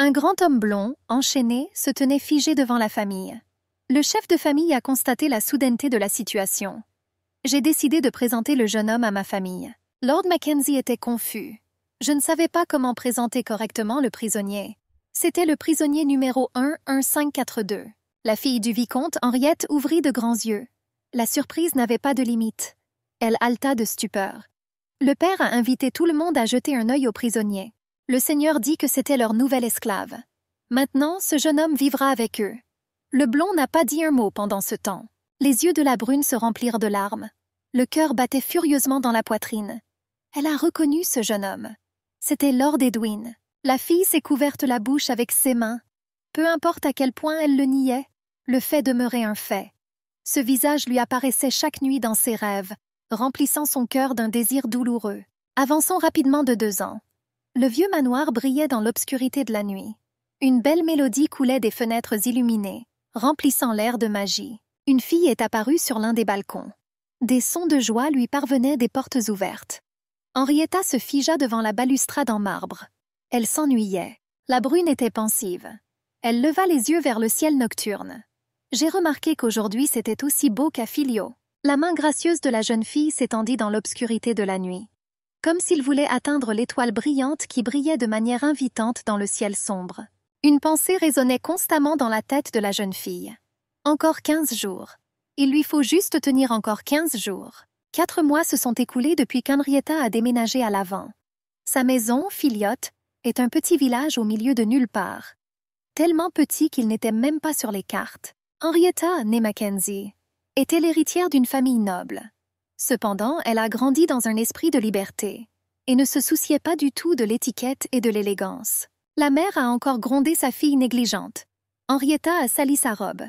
Un grand homme blond, enchaîné, se tenait figé devant la famille. Le chef de famille a constaté la soudaineté de la situation. J'ai décidé de présenter le jeune homme à ma famille. Lord Mackenzie était confus. Je ne savais pas comment présenter correctement le prisonnier. C'était le prisonnier numéro 11542. La fille du vicomte, Henriette, ouvrit de grands yeux. La surprise n'avait pas de limite. Elle haleta de stupeur. Le père a invité tout le monde à jeter un œil au prisonnier. Le seigneur dit que c'était leur nouvel esclave. Maintenant, ce jeune homme vivra avec eux. Le blond n'a pas dit un mot pendant ce temps. Les yeux de la brune se remplirent de larmes. Le cœur battait furieusement dans la poitrine. Elle a reconnu ce jeune homme. C'était Lord Edwin. La fille s'est couverte la bouche avec ses mains. Peu importe à quel point elle le niait, le fait demeurait un fait. Ce visage lui apparaissait chaque nuit dans ses rêves, remplissant son cœur d'un désir douloureux. Avançons rapidement de 2 ans. Le vieux manoir brillait dans l'obscurité de la nuit. Une belle mélodie coulait des fenêtres illuminées, remplissant l'air de magie. Une fille est apparue sur l'un des balcons. Des sons de joie lui parvenaient des portes ouvertes. Henrietta se figea devant la balustrade en marbre. Elle s'ennuyait. La brune était pensive. Elle leva les yeux vers le ciel nocturne. J'ai remarqué qu'aujourd'hui c'était aussi beau qu'à Filio. La main gracieuse de la jeune fille s'étendit dans l'obscurité de la nuit, comme s'il voulait atteindre l'étoile brillante qui brillait de manière invitante dans le ciel sombre. Une pensée résonnait constamment dans la tête de la jeune fille. Encore 15 jours. Il lui faut juste tenir encore 15 jours. 4 mois se sont écoulés depuis qu'Henrietta a déménagé à l'Avent. Sa maison, Filiote, est un petit village au milieu de nulle part. Tellement petit qu'il n'était même pas sur les cartes. Henrietta, née Mackenzie, était l'héritière d'une famille noble. Cependant, elle a grandi dans un esprit de liberté et ne se souciait pas du tout de l'étiquette et de l'élégance. La mère a encore grondé sa fille négligente. Henrietta a sali sa robe.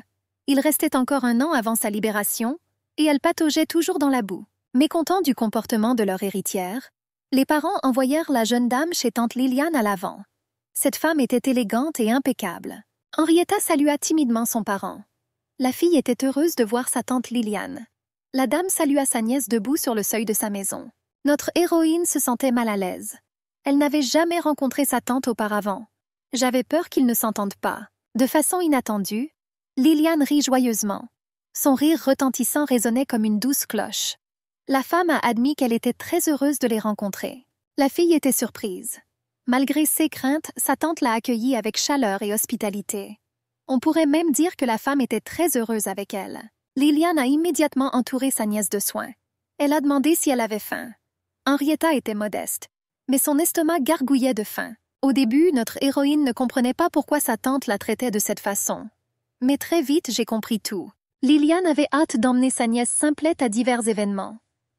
Il restait encore 1 an avant sa libération et elle pataugeait toujours dans la boue. Mécontents du comportement de leur héritière, les parents envoyèrent la jeune dame chez tante Liliane à l'Avent. Cette femme était élégante et impeccable. Henrietta salua timidement son parent. La fille était heureuse de voir sa tante Liliane. La dame salua sa nièce debout sur le seuil de sa maison. Notre héroïne se sentait mal à l'aise. Elle n'avait jamais rencontré sa tante auparavant. J'avais peur qu'ils ne s'entendent pas. De façon inattendue, Liliane rit joyeusement. Son rire retentissant résonnait comme une douce cloche. La femme a admis qu'elle était très heureuse de les rencontrer. La fille était surprise. Malgré ses craintes, sa tante l'a accueillie avec chaleur et hospitalité. On pourrait même dire que la femme était très heureuse avec elle. Liliane a immédiatement entouré sa nièce de soins. Elle a demandé si elle avait faim. Henrietta était modeste, mais son estomac gargouillait de faim. Au début, notre héroïne ne comprenait pas pourquoi sa tante la traitait de cette façon. Mais très vite, j'ai compris tout. Liliane avait hâte d'emmener sa nièce Simplette à divers événements.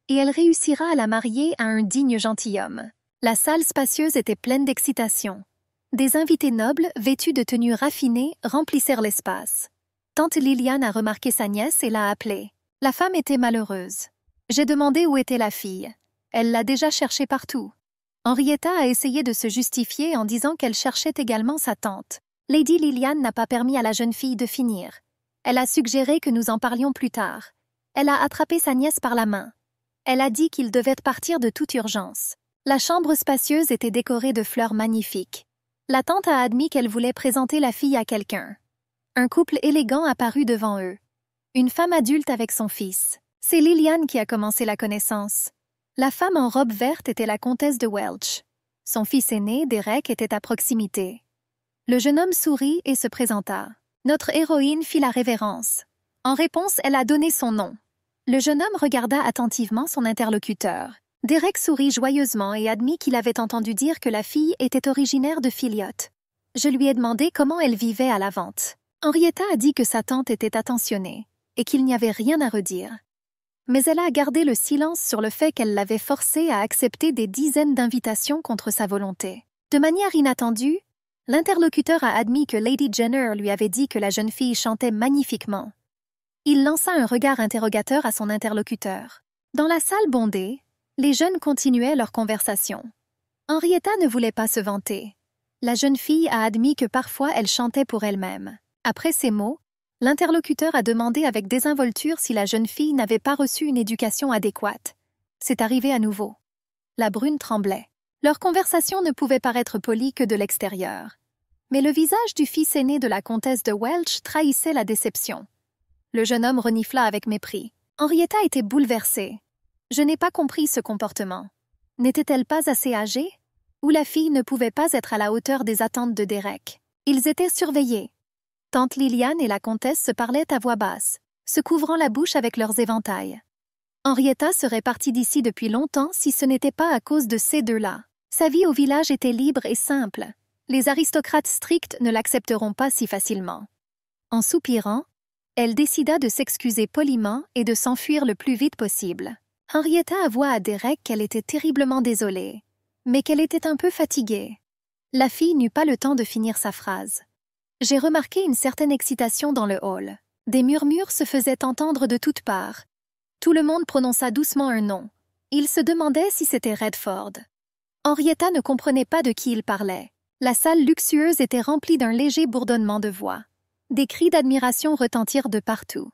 Et elle réussira à la marier à un digne gentilhomme. La salle spacieuse était pleine d'excitation. Des invités nobles, vêtus de tenues raffinées, remplissèrent l'espace. Tante Liliane a remarqué sa nièce et l'a appelée. La femme était malheureuse. J'ai demandé où était la fille. Elle l'a déjà cherchée partout. Henrietta a essayé de se justifier en disant qu'elle cherchait également sa tante. Lady Liliane n'a pas permis à la jeune fille de finir. Elle a suggéré que nous en parlions plus tard. Elle a attrapé sa nièce par la main. Elle a dit qu'il devait partir de toute urgence. La chambre spacieuse était décorée de fleurs magnifiques. La tante a admis qu'elle voulait présenter la fille à quelqu'un. Un couple élégant apparut devant eux. Une femme adulte avec son fils. C'est Liliane qui a commencé la connaissance. La femme en robe verte était la comtesse de Welch. Son fils aîné, Derek, était à proximité. Le jeune homme sourit et se présenta. Notre héroïne fit la révérence. En réponse, elle a donné son nom. Le jeune homme regarda attentivement son interlocuteur. Derek sourit joyeusement et admit qu'il avait entendu dire que la fille était originaire de Filiote. Je lui ai demandé comment elle vivait à la vente. Henrietta a dit que sa tante était attentionnée et qu'il n'y avait rien à redire. Mais elle a gardé le silence sur le fait qu'elle l'avait forcée à accepter des dizaines d'invitations contre sa volonté. De manière inattendue, l'interlocuteur a admis que Lady Jenner lui avait dit que la jeune fille chantait magnifiquement. Il lança un regard interrogateur à son interlocuteur. Dans la salle bondée, les jeunes continuaient leur conversation. Henrietta ne voulait pas se vanter. La jeune fille a admis que parfois elle chantait pour elle-même. Après ces mots, l'interlocuteur a demandé avec désinvolture si la jeune fille n'avait pas reçu une éducation adéquate. C'est arrivé à nouveau. La brune tremblait. Leur conversation ne pouvait paraître polie que de l'extérieur. Mais le visage du fils aîné de la comtesse de Welch trahissait la déception. Le jeune homme renifla avec mépris. Henrietta était bouleversée. Je n'ai pas compris ce comportement. N'était-elle pas assez âgée? Ou la fille ne pouvait pas être à la hauteur des attentes de Derek? Ils étaient surveillés. Tante Liliane et la comtesse se parlaient à voix basse, se couvrant la bouche avec leurs éventails. Henrietta serait partie d'ici depuis longtemps si ce n'était pas à cause de ces deux-là. Sa vie au village était libre et simple. Les aristocrates stricts ne l'accepteront pas si facilement. En soupirant, elle décida de s'excuser poliment et de s'enfuir le plus vite possible. Henrietta avoua à Derek qu'elle était terriblement désolée, mais qu'elle était un peu fatiguée. La fille n'eut pas le temps de finir sa phrase. J'ai remarqué une certaine excitation dans le hall. Des murmures se faisaient entendre de toutes parts. Tout le monde prononça doucement un nom. Il se demandait si c'était Redford. Henrietta ne comprenait pas de qui il parlait. La salle luxueuse était remplie d'un léger bourdonnement de voix. Des cris d'admiration retentirent de partout.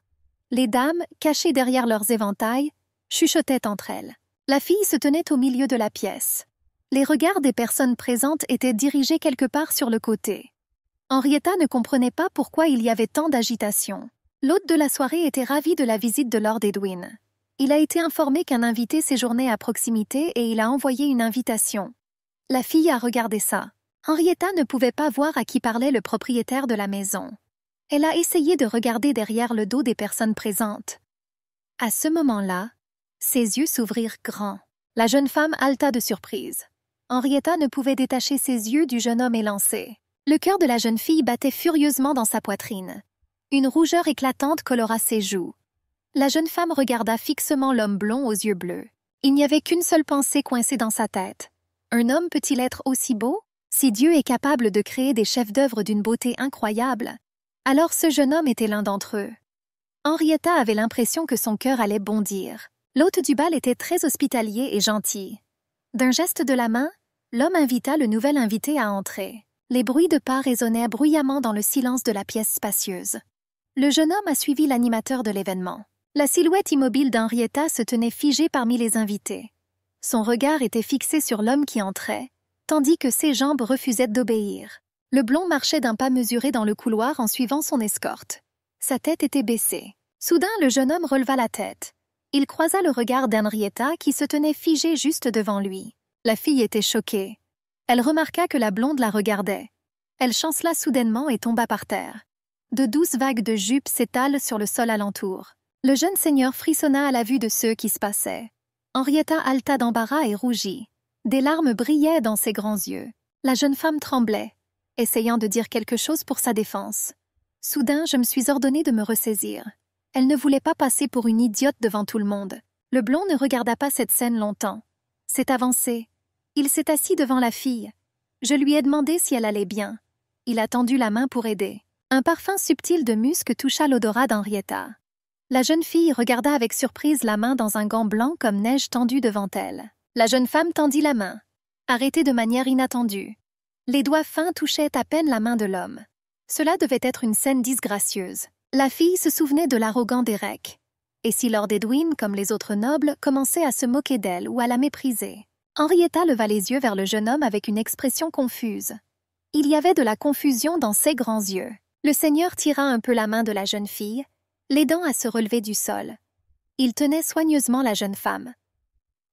Les dames, cachées derrière leurs éventails, chuchotaient entre elles. La fille se tenait au milieu de la pièce. Les regards des personnes présentes étaient dirigés quelque part sur le côté. Henrietta ne comprenait pas pourquoi il y avait tant d'agitation. L'hôte de la soirée était ravi de la visite de Lord Edwin. Il a été informé qu'un invité séjournait à proximité et il a envoyé une invitation. La fille a regardé ça. Henrietta ne pouvait pas voir à qui parlait le propriétaire de la maison. Elle a essayé de regarder derrière le dos des personnes présentes. À ce moment-là, ses yeux s'ouvrirent grands. La jeune femme haleta de surprise. Henrietta ne pouvait détacher ses yeux du jeune homme élancé. Le cœur de la jeune fille battait furieusement dans sa poitrine. Une rougeur éclatante colora ses joues. La jeune femme regarda fixement l'homme blond aux yeux bleus. Il n'y avait qu'une seule pensée coincée dans sa tête. Un homme peut-il être aussi beau? Si Dieu est capable de créer des chefs-d'œuvre d'une beauté incroyable, alors ce jeune homme était l'un d'entre eux. Henrietta avait l'impression que son cœur allait bondir. L'hôte du bal était très hospitalier et gentil. D'un geste de la main, l'homme invita le nouvel invité à entrer. Les bruits de pas résonnaient bruyamment dans le silence de la pièce spacieuse. Le jeune homme a suivi l'animateur de l'événement. La silhouette immobile d'Henrietta se tenait figée parmi les invités. Son regard était fixé sur l'homme qui entrait, tandis que ses jambes refusaient d'obéir. Le blond marchait d'un pas mesuré dans le couloir en suivant son escorte. Sa tête était baissée. Soudain, le jeune homme releva la tête. Il croisa le regard d'Henrietta qui se tenait figée juste devant lui. La fille était choquée. Elle remarqua que la blonde la regardait. Elle chancela soudainement et tomba par terre. De douces vagues de jupes s'étalent sur le sol alentour. Le jeune seigneur frissonna à la vue de ceux qui se passaient. Henrietta haleta d'embarras et rougit. Des larmes brillaient dans ses grands yeux. La jeune femme tremblait, essayant de dire quelque chose pour sa défense. Soudain, je me suis ordonnée de me ressaisir. Elle ne voulait pas passer pour une idiote devant tout le monde. Le blond ne regarda pas cette scène longtemps. S'est avancé. Il s'est assis devant la fille. Je lui ai demandé si elle allait bien. Il a tendu la main pour aider. Un parfum subtil de musc toucha l'odorat d'Henrietta. La jeune fille regarda avec surprise la main dans un gant blanc comme neige tendue devant elle. La jeune femme tendit la main, arrêtée de manière inattendue. Les doigts fins touchaient à peine la main de l'homme. Cela devait être une scène disgracieuse. La fille se souvenait de l'arrogant Derek. Et si Lord Edwin, comme les autres nobles, commençait à se moquer d'elle ou à la mépriser? Henrietta leva les yeux vers le jeune homme avec une expression confuse. Il y avait de la confusion dans ses grands yeux. Le seigneur tira un peu la main de la jeune fille, l'aidant à se relever du sol. Il tenait soigneusement la jeune femme.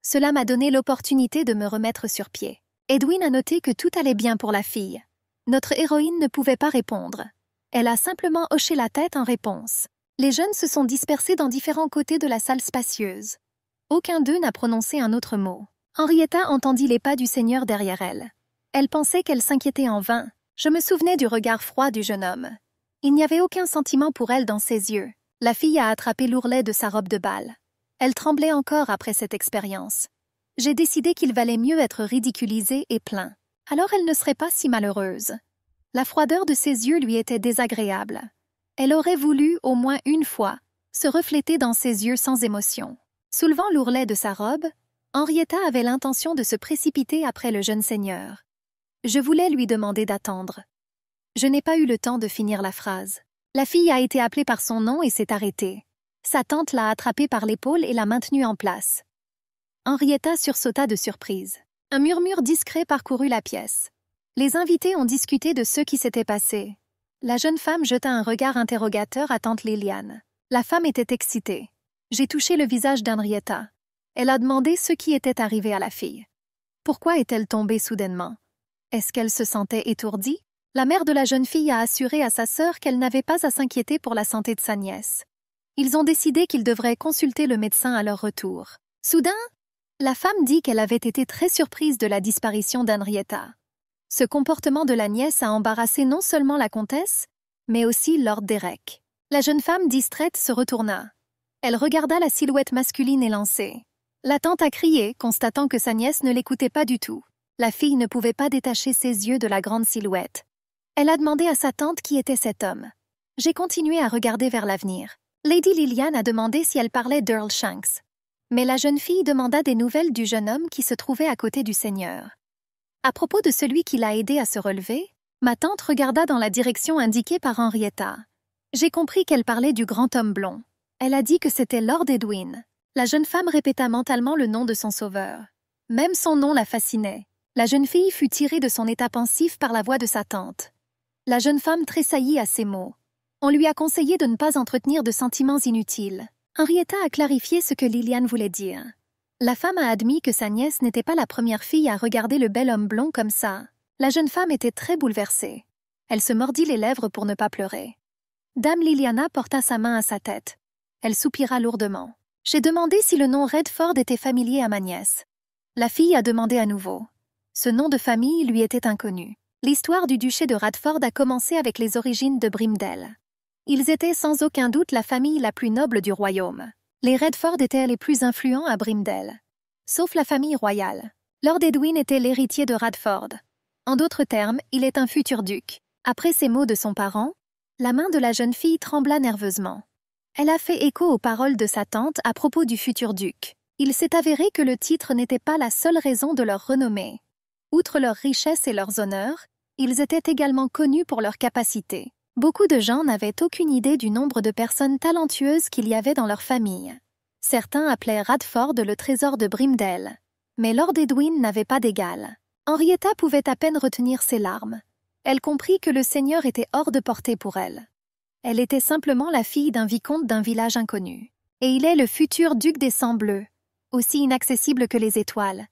Cela m'a donné l'opportunité de me remettre sur pied. Edwin a noté que tout allait bien pour la fille. Notre héroïne ne pouvait pas répondre. Elle a simplement hoché la tête en réponse. Les jeunes se sont dispersés dans différents côtés de la salle spacieuse. Aucun d'eux n'a prononcé un autre mot. Henrietta entendit les pas du seigneur derrière elle. Elle pensait qu'elle s'inquiétait en vain. Je me souvenais du regard froid du jeune homme. Il n'y avait aucun sentiment pour elle dans ses yeux. La fille a attrapé l'ourlet de sa robe de bal. Elle tremblait encore après cette expérience. J'ai décidé qu'il valait mieux être ridiculisée et plaint. Alors elle ne serait pas si malheureuse. La froideur de ses yeux lui était désagréable. Elle aurait voulu, au moins une fois, se refléter dans ses yeux sans émotion. Soulevant l'ourlet de sa robe, Henrietta avait l'intention de se précipiter après le jeune seigneur. Je voulais lui demander d'attendre. Je n'ai pas eu le temps de finir la phrase. La fille a été appelée par son nom et s'est arrêtée. Sa tante l'a attrapée par l'épaule et l'a maintenue en place. Henrietta sursauta de surprise. Un murmure discret parcourut la pièce. Les invités ont discuté de ce qui s'était passé. La jeune femme jeta un regard interrogateur à tante Liliane. La femme était excitée. J'ai touché le visage d'Henrietta. Elle a demandé ce qui était arrivé à la fille. Pourquoi est-elle tombée soudainement? Est-ce qu'elle se sentait étourdie? La mère de la jeune fille a assuré à sa sœur qu'elle n'avait pas à s'inquiéter pour la santé de sa nièce. Ils ont décidé qu'ils devraient consulter le médecin à leur retour. Soudain, la femme dit qu'elle avait été très surprise de la disparition d'Henrietta. Ce comportement de la nièce a embarrassé non seulement la comtesse, mais aussi Lord Derek. La jeune femme distraite se retourna. Elle regarda la silhouette masculine élancée. La tante a crié, constatant que sa nièce ne l'écoutait pas du tout. La fille ne pouvait pas détacher ses yeux de la grande silhouette. Elle a demandé à sa tante qui était cet homme. J'ai continué à regarder vers l'avenir. Lady Liliane a demandé si elle parlait d'Earl Shanks. Mais la jeune fille demanda des nouvelles du jeune homme qui se trouvait à côté du seigneur. À propos de celui qui l'a aidé à se relever, ma tante regarda dans la direction indiquée par Henrietta. J'ai compris qu'elle parlait du grand homme blond. Elle a dit que c'était Lord Edwin. La jeune femme répéta mentalement le nom de son sauveur. Même son nom la fascinait. La jeune fille fut tirée de son état pensif par la voix de sa tante. La jeune femme tressaillit à ces mots. On lui a conseillé de ne pas entretenir de sentiments inutiles. Henrietta a clarifié ce que Liliane voulait dire. La femme a admis que sa nièce n'était pas la première fille à regarder le bel homme blond comme ça. La jeune femme était très bouleversée. Elle se mordit les lèvres pour ne pas pleurer. Dame Liliana porta sa main à sa tête. Elle soupira lourdement. J'ai demandé si le nom Redford était familier à ma nièce. La fille a demandé à nouveau. Ce nom de famille lui était inconnu. L'histoire du duché de Radford a commencé avec les origines de Brimdale. Ils étaient sans aucun doute la famille la plus noble du royaume. Les Redford étaient les plus influents à Brimdale. Sauf la famille royale. Lord Edwin était l'héritier de Radford. En d'autres termes, il est un futur duc. Après ces mots de son parent, la main de la jeune fille trembla nerveusement. Elle a fait écho aux paroles de sa tante à propos du futur duc. Il s'est avéré que le titre n'était pas la seule raison de leur renommée. Outre leur richesse et leurs honneurs, ils étaient également connus pour leurs capacités. Beaucoup de gens n'avaient aucune idée du nombre de personnes talentueuses qu'il y avait dans leur famille. Certains appelaient Radford le trésor de Brimdale. Mais Lord Edwin n'avait pas d'égal. Henrietta pouvait à peine retenir ses larmes. Elle comprit que le seigneur était hors de portée pour elle. Elle était simplement la fille d'un vicomte d'un village inconnu. Et il est le futur duc des Sangs Bleus, aussi inaccessible que les étoiles.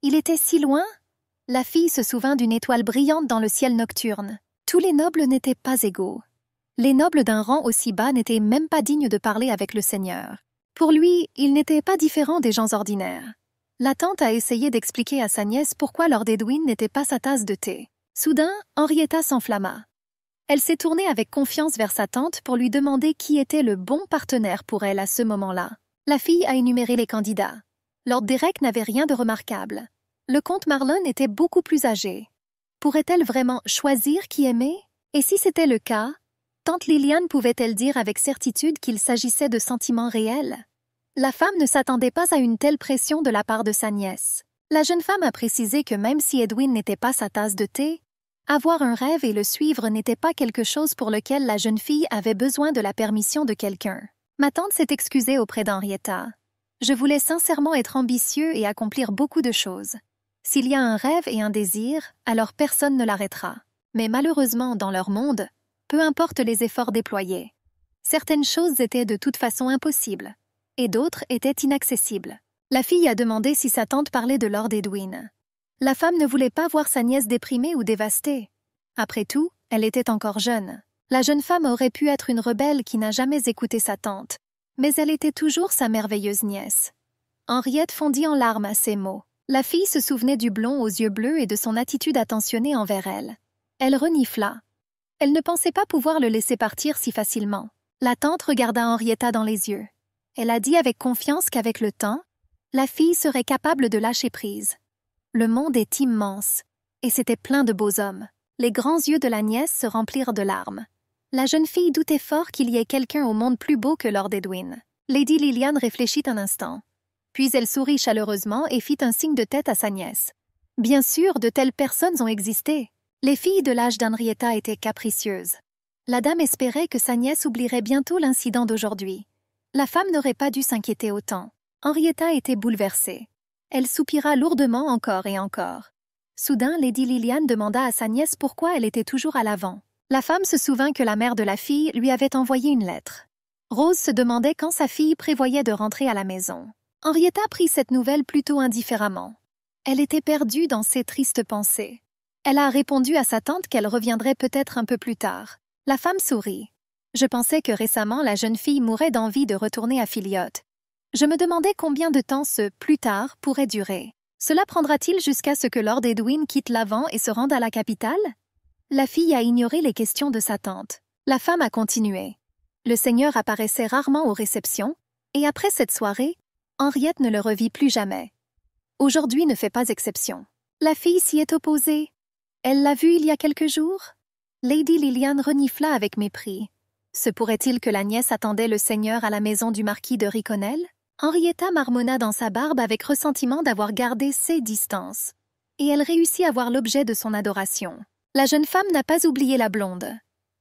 Il était si loin? La fille se souvint d'une étoile brillante dans le ciel nocturne. Tous les nobles n'étaient pas égaux. Les nobles d'un rang aussi bas n'étaient même pas dignes de parler avec le seigneur. Pour lui, il n'était pas différent des gens ordinaires. La tante a essayé d'expliquer à sa nièce pourquoi Lord Edwin n'était pas sa tasse de thé. Soudain, Henrietta s'enflamma. Elle s'est tournée avec confiance vers sa tante pour lui demander qui était le bon partenaire pour elle à ce moment-là. La fille a énuméré les candidats. Lord Derek n'avait rien de remarquable. Le comte Marlon était beaucoup plus âgé. Pourrait-elle vraiment choisir qui aimer? Et si c'était le cas, tante Liliane pouvait-elle dire avec certitude qu'il s'agissait de sentiments réels? La femme ne s'attendait pas à une telle pression de la part de sa nièce. La jeune femme a précisé que même si Edwin n'était pas sa tasse de thé, avoir un rêve et le suivre n'était pas quelque chose pour lequel la jeune fille avait besoin de la permission de quelqu'un. Ma tante s'est excusée auprès d'Henrietta. Je voulais sincèrement être ambitieux et accomplir beaucoup de choses. S'il y a un rêve et un désir, alors personne ne l'arrêtera. Mais malheureusement, dans leur monde, peu importe les efforts déployés. Certaines choses étaient de toute façon impossibles, et d'autres étaient inaccessibles. La fille a demandé si sa tante parlait de Lord Edwin. La femme ne voulait pas voir sa nièce déprimée ou dévastée. Après tout, elle était encore jeune. La jeune femme aurait pu être une rebelle qui n'a jamais écouté sa tante, mais elle était toujours sa merveilleuse nièce. Henriette fondit en larmes à ces mots. La fille se souvenait du blond aux yeux bleus et de son attitude attentionnée envers elle. Elle renifla. Elle ne pensait pas pouvoir le laisser partir si facilement. La tante regarda Henrietta dans les yeux. Elle a dit avec confiance qu'avec le temps, la fille serait capable de lâcher prise. Le monde est immense, et c'était plein de beaux hommes. Les grands yeux de la nièce se remplirent de larmes. La jeune fille doutait fort qu'il y ait quelqu'un au monde plus beau que Lord Edwin. Lady Liliane réfléchit un instant. Puis elle sourit chaleureusement et fit un signe de tête à sa nièce. Bien sûr, de telles personnes ont existé. Les filles de l'âge d'Henrietta étaient capricieuses. La dame espérait que sa nièce oublierait bientôt l'incident d'aujourd'hui. La femme n'aurait pas dû s'inquiéter autant. Henrietta était bouleversée. Elle soupira lourdement encore et encore. Soudain, Lady Liliane demanda à sa nièce pourquoi elle était toujours à l'avant. La femme se souvint que la mère de la fille lui avait envoyé une lettre. Rose se demandait quand sa fille prévoyait de rentrer à la maison. Henrietta prit cette nouvelle plutôt indifféremment. Elle était perdue dans ses tristes pensées. Elle a répondu à sa tante qu'elle reviendrait peut-être un peu plus tard. La femme sourit. Je pensais que récemment la jeune fille mourait d'envie de retourner à Philiote. Je me demandais combien de temps ce « plus tard » pourrait durer. Cela prendra-t-il jusqu'à ce que Lord Edwin quitte l'Avent et se rende à la capitale? La fille a ignoré les questions de sa tante. La femme a continué. Le seigneur apparaissait rarement aux réceptions, et après cette soirée, Henriette ne le revit plus jamais. Aujourd'hui ne fait pas exception. La fille s'y est opposée. Elle l'a vu il y a quelques jours? Lady Liliane renifla avec mépris. Se pourrait-il que la nièce attendait le seigneur à la maison du marquis de Riconnel? Henrietta marmonna dans sa barbe avec ressentiment d'avoir gardé ses distances. Et elle réussit à voir l'objet de son adoration. La jeune femme n'a pas oublié la blonde.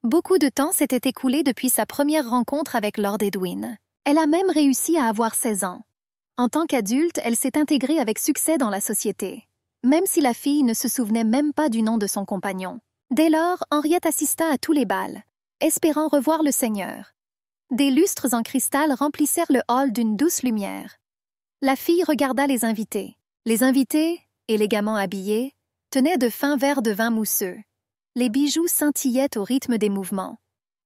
Beaucoup de temps s'était écoulé depuis sa première rencontre avec Lord Edwin. Elle a même réussi à avoir 16 ans. En tant qu'adulte, elle s'est intégrée avec succès dans la société, même si la fille ne se souvenait même pas du nom de son compagnon. Dès lors, Henriette assista à tous les bals, espérant revoir le seigneur. Des lustres en cristal remplissèrent le hall d'une douce lumière. La fille regarda les invités. Les invités, élégamment habillés, tenaient de fins verres de vin mousseux. Les bijoux scintillaient au rythme des mouvements.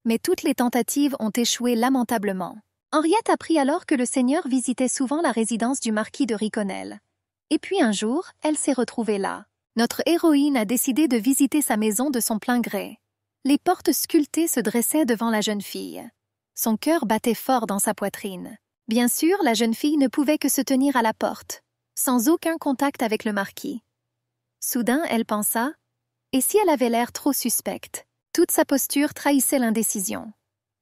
Mais toutes les tentatives ont échoué lamentablement. Henriette apprit alors que le seigneur visitait souvent la résidence du marquis de Riconnel. Et puis un jour, elle s'est retrouvée là. Notre héroïne a décidé de visiter sa maison de son plein gré. Les portes sculptées se dressaient devant la jeune fille. Son cœur battait fort dans sa poitrine. Bien sûr, la jeune fille ne pouvait que se tenir à la porte, sans aucun contact avec le marquis. Soudain, elle pensa, et si elle avait l'air trop suspecte? Toute sa posture trahissait l'indécision.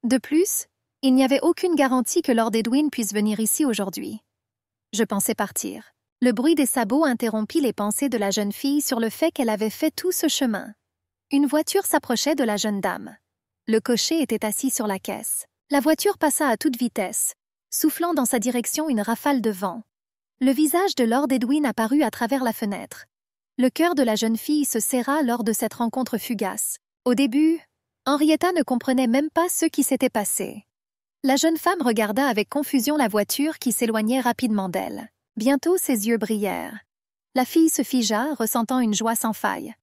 De plus, il n'y avait aucune garantie que Lord Edwin puisse venir ici aujourd'hui. Je pensais partir. Le bruit des sabots interrompit les pensées de la jeune fille sur le fait qu'elle avait fait tout ce chemin. Une voiture s'approchait de la jeune dame. Le cocher était assis sur la caisse. La voiture passa à toute vitesse, soufflant dans sa direction une rafale de vent. Le visage de Lord Edwin apparut à travers la fenêtre. Le cœur de la jeune fille se serra lors de cette rencontre fugace. Au début, Henrietta ne comprenait même pas ce qui s'était passé. La jeune femme regarda avec confusion la voiture qui s'éloignait rapidement d'elle. Bientôt, ses yeux brillèrent. La fille se figea, ressentant une joie sans faille.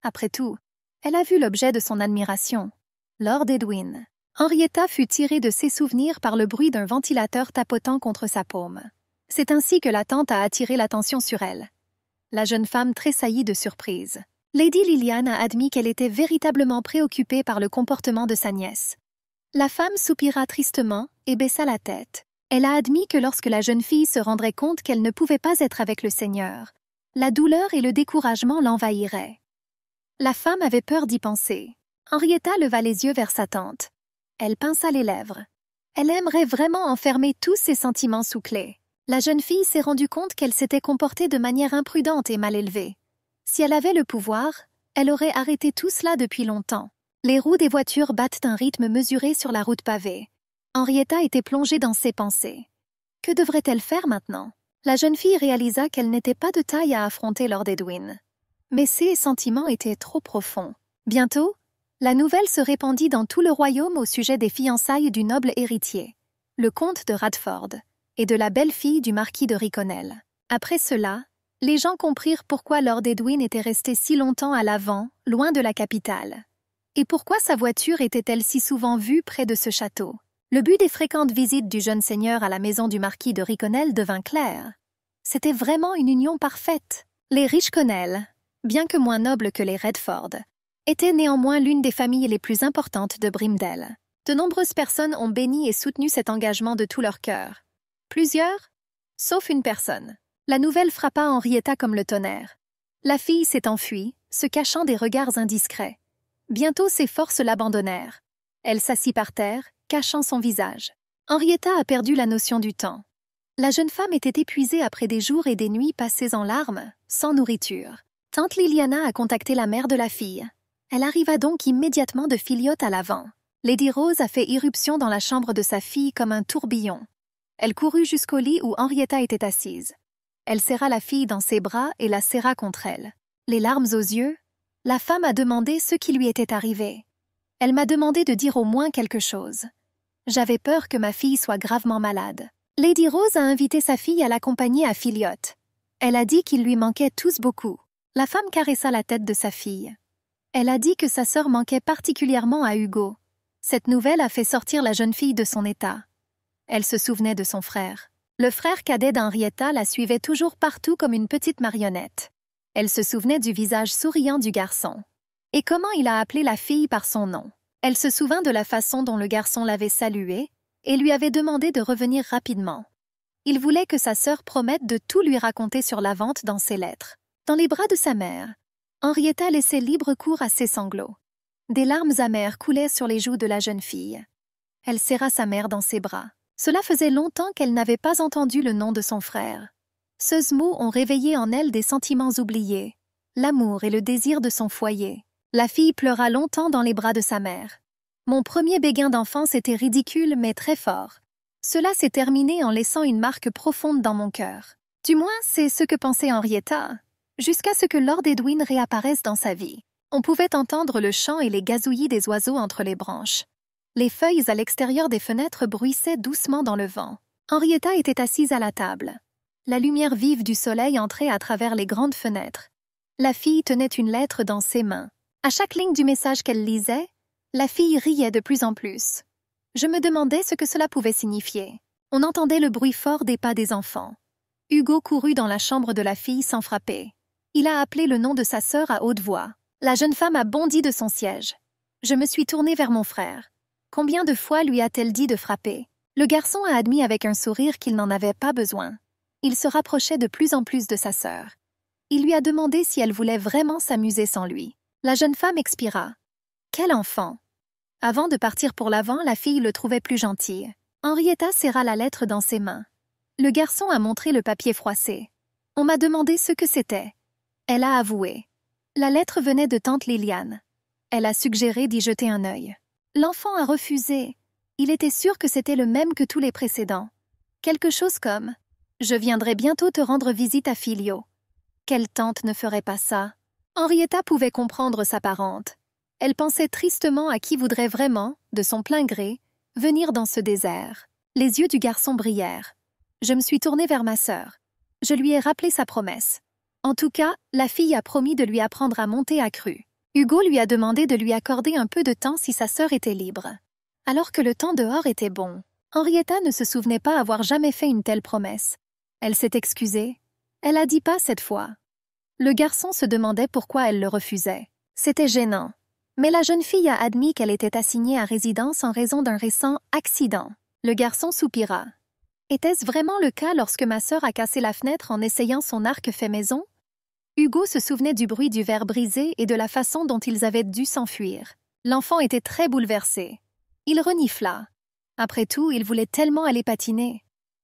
Après tout, elle a vu l'objet de son admiration, Lord Edwin. Henrietta fut tirée de ses souvenirs par le bruit d'un ventilateur tapotant contre sa paume. C'est ainsi que la tante a attiré l'attention sur elle. La jeune femme tressaillit de surprise. Lady Liliane a admis qu'elle était véritablement préoccupée par le comportement de sa nièce. La femme soupira tristement et baissa la tête. Elle a admis que lorsque la jeune fille se rendrait compte qu'elle ne pouvait pas être avec le seigneur, la douleur et le découragement l'envahiraient. La femme avait peur d'y penser. Henrietta leva les yeux vers sa tante. Elle pinça les lèvres. Elle aimerait vraiment enfermer tous ses sentiments sous clé. La jeune fille s'est rendue compte qu'elle s'était comportée de manière imprudente et mal élevée. Si elle avait le pouvoir, elle aurait arrêté tout cela depuis longtemps. Les roues des voitures battent un rythme mesuré sur la route pavée. Henrietta était plongée dans ses pensées. Que devrait-elle faire maintenant? La jeune fille réalisa qu'elle n'était pas de taille à affronter Lord Edwin. Mais ses sentiments étaient trop profonds. Bientôt, la nouvelle se répandit dans tout le royaume au sujet des fiançailles du noble héritier, le comte de Radford, et de la belle-fille du marquis de Riconnel. Après cela, les gens comprirent pourquoi Lord Edwin était resté si longtemps à l'avant, loin de la capitale. Et pourquoi sa voiture était-elle si souvent vue près de ce château? Le but des fréquentes visites du jeune seigneur à la maison du marquis de Riconnel devint clair. C'était vraiment une union parfaite. Les Richconnel, bien que moins nobles que les Redford, étaient néanmoins l'une des familles les plus importantes de Brimdale. De nombreuses personnes ont béni et soutenu cet engagement de tout leur cœur. Plusieurs, sauf une personne. La nouvelle frappa Henrietta comme le tonnerre. La fille s'est enfuie, se cachant des regards indiscrets. Bientôt ses forces l'abandonnèrent. Elle s'assit par terre, cachant son visage. Henrietta a perdu la notion du temps. La jeune femme était épuisée après des jours et des nuits passées en larmes, sans nourriture. Tante Liliana a contacté la mère de la fille. Elle arriva donc immédiatement de Philiote à l'avant. Lady Rose a fait irruption dans la chambre de sa fille comme un tourbillon. Elle courut jusqu'au lit où Henrietta était assise. Elle serra la fille dans ses bras et la serra contre elle. Les larmes aux yeux, la femme a demandé ce qui lui était arrivé. Elle m'a demandé de dire au moins quelque chose. J'avais peur que ma fille soit gravement malade. Lady Rose a invité sa fille à l'accompagner à Philiote. Elle a dit qu'ils lui manquaient tous beaucoup. La femme caressa la tête de sa fille. Elle a dit que sa sœur manquait particulièrement à Hugo. Cette nouvelle a fait sortir la jeune fille de son état. Elle se souvenait de son frère. Le frère cadet d'Henrietta la suivait toujours partout comme une petite marionnette. Elle se souvenait du visage souriant du garçon. Et comment il a appelé la fille par son nom. Elle se souvint de la façon dont le garçon l'avait saluée et lui avait demandé de revenir rapidement. Il voulait que sa sœur promette de tout lui raconter sur la vente dans ses lettres. Dans les bras de sa mère, Henrietta laissait libre cours à ses sanglots. Des larmes amères coulaient sur les joues de la jeune fille. Elle serra sa mère dans ses bras. Cela faisait longtemps qu'elle n'avait pas entendu le nom de son frère. Ces mots ont réveillé en elle des sentiments oubliés, l'amour et le désir de son foyer. La fille pleura longtemps dans les bras de sa mère. Mon premier béguin d'enfance était ridicule mais très fort. Cela s'est terminé en laissant une marque profonde dans mon cœur. Du moins, c'est ce que pensait Henrietta, jusqu'à ce que Lord Edwin réapparaisse dans sa vie. On pouvait entendre le chant et les gazouillis des oiseaux entre les branches. Les feuilles à l'extérieur des fenêtres bruissaient doucement dans le vent. Henrietta était assise à la table. La lumière vive du soleil entrait à travers les grandes fenêtres. La fille tenait une lettre dans ses mains. À chaque ligne du message qu'elle lisait, la fille riait de plus en plus. Je me demandais ce que cela pouvait signifier. On entendait le bruit fort des pas des enfants. Hugo courut dans la chambre de la fille sans frapper. Il a appelé le nom de sa sœur à haute voix. La jeune femme a bondi de son siège. Je me suis tournée vers mon frère. Combien de fois lui a-t-elle dit de frapper? Le garçon a admis avec un sourire qu'il n'en avait pas besoin. Il se rapprochait de plus en plus de sa sœur. Il lui a demandé si elle voulait vraiment s'amuser sans lui. La jeune femme expira. Quel enfant! Avant de partir pour l'avant, la fille le trouvait plus gentil. Henrietta serra la lettre dans ses mains. Le garçon a montré le papier froissé. On m'a demandé ce que c'était. Elle a avoué. La lettre venait de tante Liliane. Elle a suggéré d'y jeter un œil. L'enfant a refusé. Il était sûr que c'était le même que tous les précédents. Quelque chose comme « Je viendrai bientôt te rendre visite à Filio ». Quelle tante ne ferait pas ça? Henrietta pouvait comprendre sa parente. Elle pensait tristement à qui voudrait vraiment, de son plein gré, venir dans ce désert. Les yeux du garçon brillèrent. Je me suis tournée vers ma sœur. Je lui ai rappelé sa promesse. En tout cas, la fille a promis de lui apprendre à monter à crue. Hugo lui a demandé de lui accorder un peu de temps si sa sœur était libre. Alors que le temps dehors était bon, Henrietta ne se souvenait pas avoir jamais fait une telle promesse. Elle s'est excusée. Elle a dit pas cette fois. Le garçon se demandait pourquoi elle le refusait. C'était gênant. Mais la jeune fille a admis qu'elle était assignée à résidence en raison d'un récent accident. Le garçon soupira. Était-ce vraiment le cas lorsque ma sœur a cassé la fenêtre en essayant son arc fait maison? Hugo se souvenait du bruit du verre brisé et de la façon dont ils avaient dû s'enfuir. L'enfant était très bouleversé. Il renifla. Après tout, il voulait tellement aller patiner.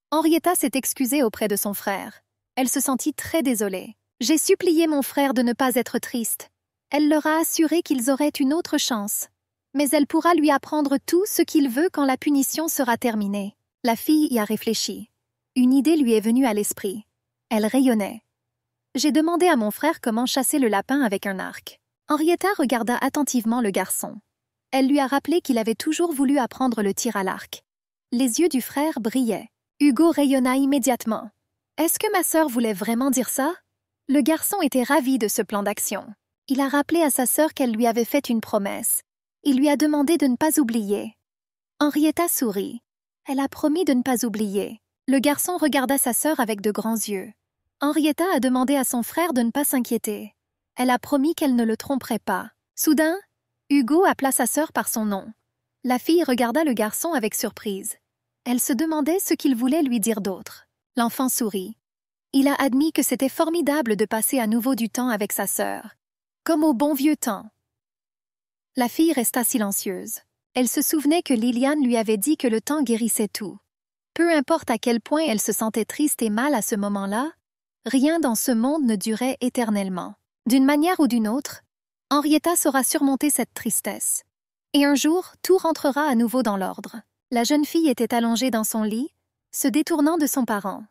Henrietta s'est excusée auprès de son frère. Elle se sentit très désolée. J'ai supplié mon frère de ne pas être triste. Elle leur a assuré qu'ils auraient une autre chance. Mais elle pourra lui apprendre tout ce qu'il veut quand la punition sera terminée. La fille y a réfléchi. Une idée lui est venue à l'esprit. Elle rayonnait. J'ai demandé à mon frère comment chasser le lapin avec un arc. Henrietta regarda attentivement le garçon. Elle lui a rappelé qu'il avait toujours voulu apprendre le tir à l'arc. Les yeux du frère brillaient. Hugo rayonna immédiatement. Est-ce que ma sœur voulait vraiment dire ça? Le garçon était ravi de ce plan d'action. Il a rappelé à sa sœur qu'elle lui avait fait une promesse. Il lui a demandé de ne pas oublier. Henrietta sourit. Elle a promis de ne pas oublier. Le garçon regarda sa sœur avec de grands yeux. Henrietta a demandé à son frère de ne pas s'inquiéter. Elle a promis qu'elle ne le tromperait pas. Soudain, Hugo appela sa sœur par son nom. La fille regarda le garçon avec surprise. Elle se demandait ce qu'il voulait lui dire d'autre. L'enfant sourit. Il a admis que c'était formidable de passer à nouveau du temps avec sa sœur, comme au bon vieux temps. La fille resta silencieuse. Elle se souvenait que Liliane lui avait dit que le temps guérissait tout. Peu importe à quel point elle se sentait triste et mal à ce moment-là, rien dans ce monde ne durait éternellement. D'une manière ou d'une autre, Henrietta saura surmonter cette tristesse. Et un jour, tout rentrera à nouveau dans l'ordre. La jeune fille était allongée dans son lit, se détournant de son parent.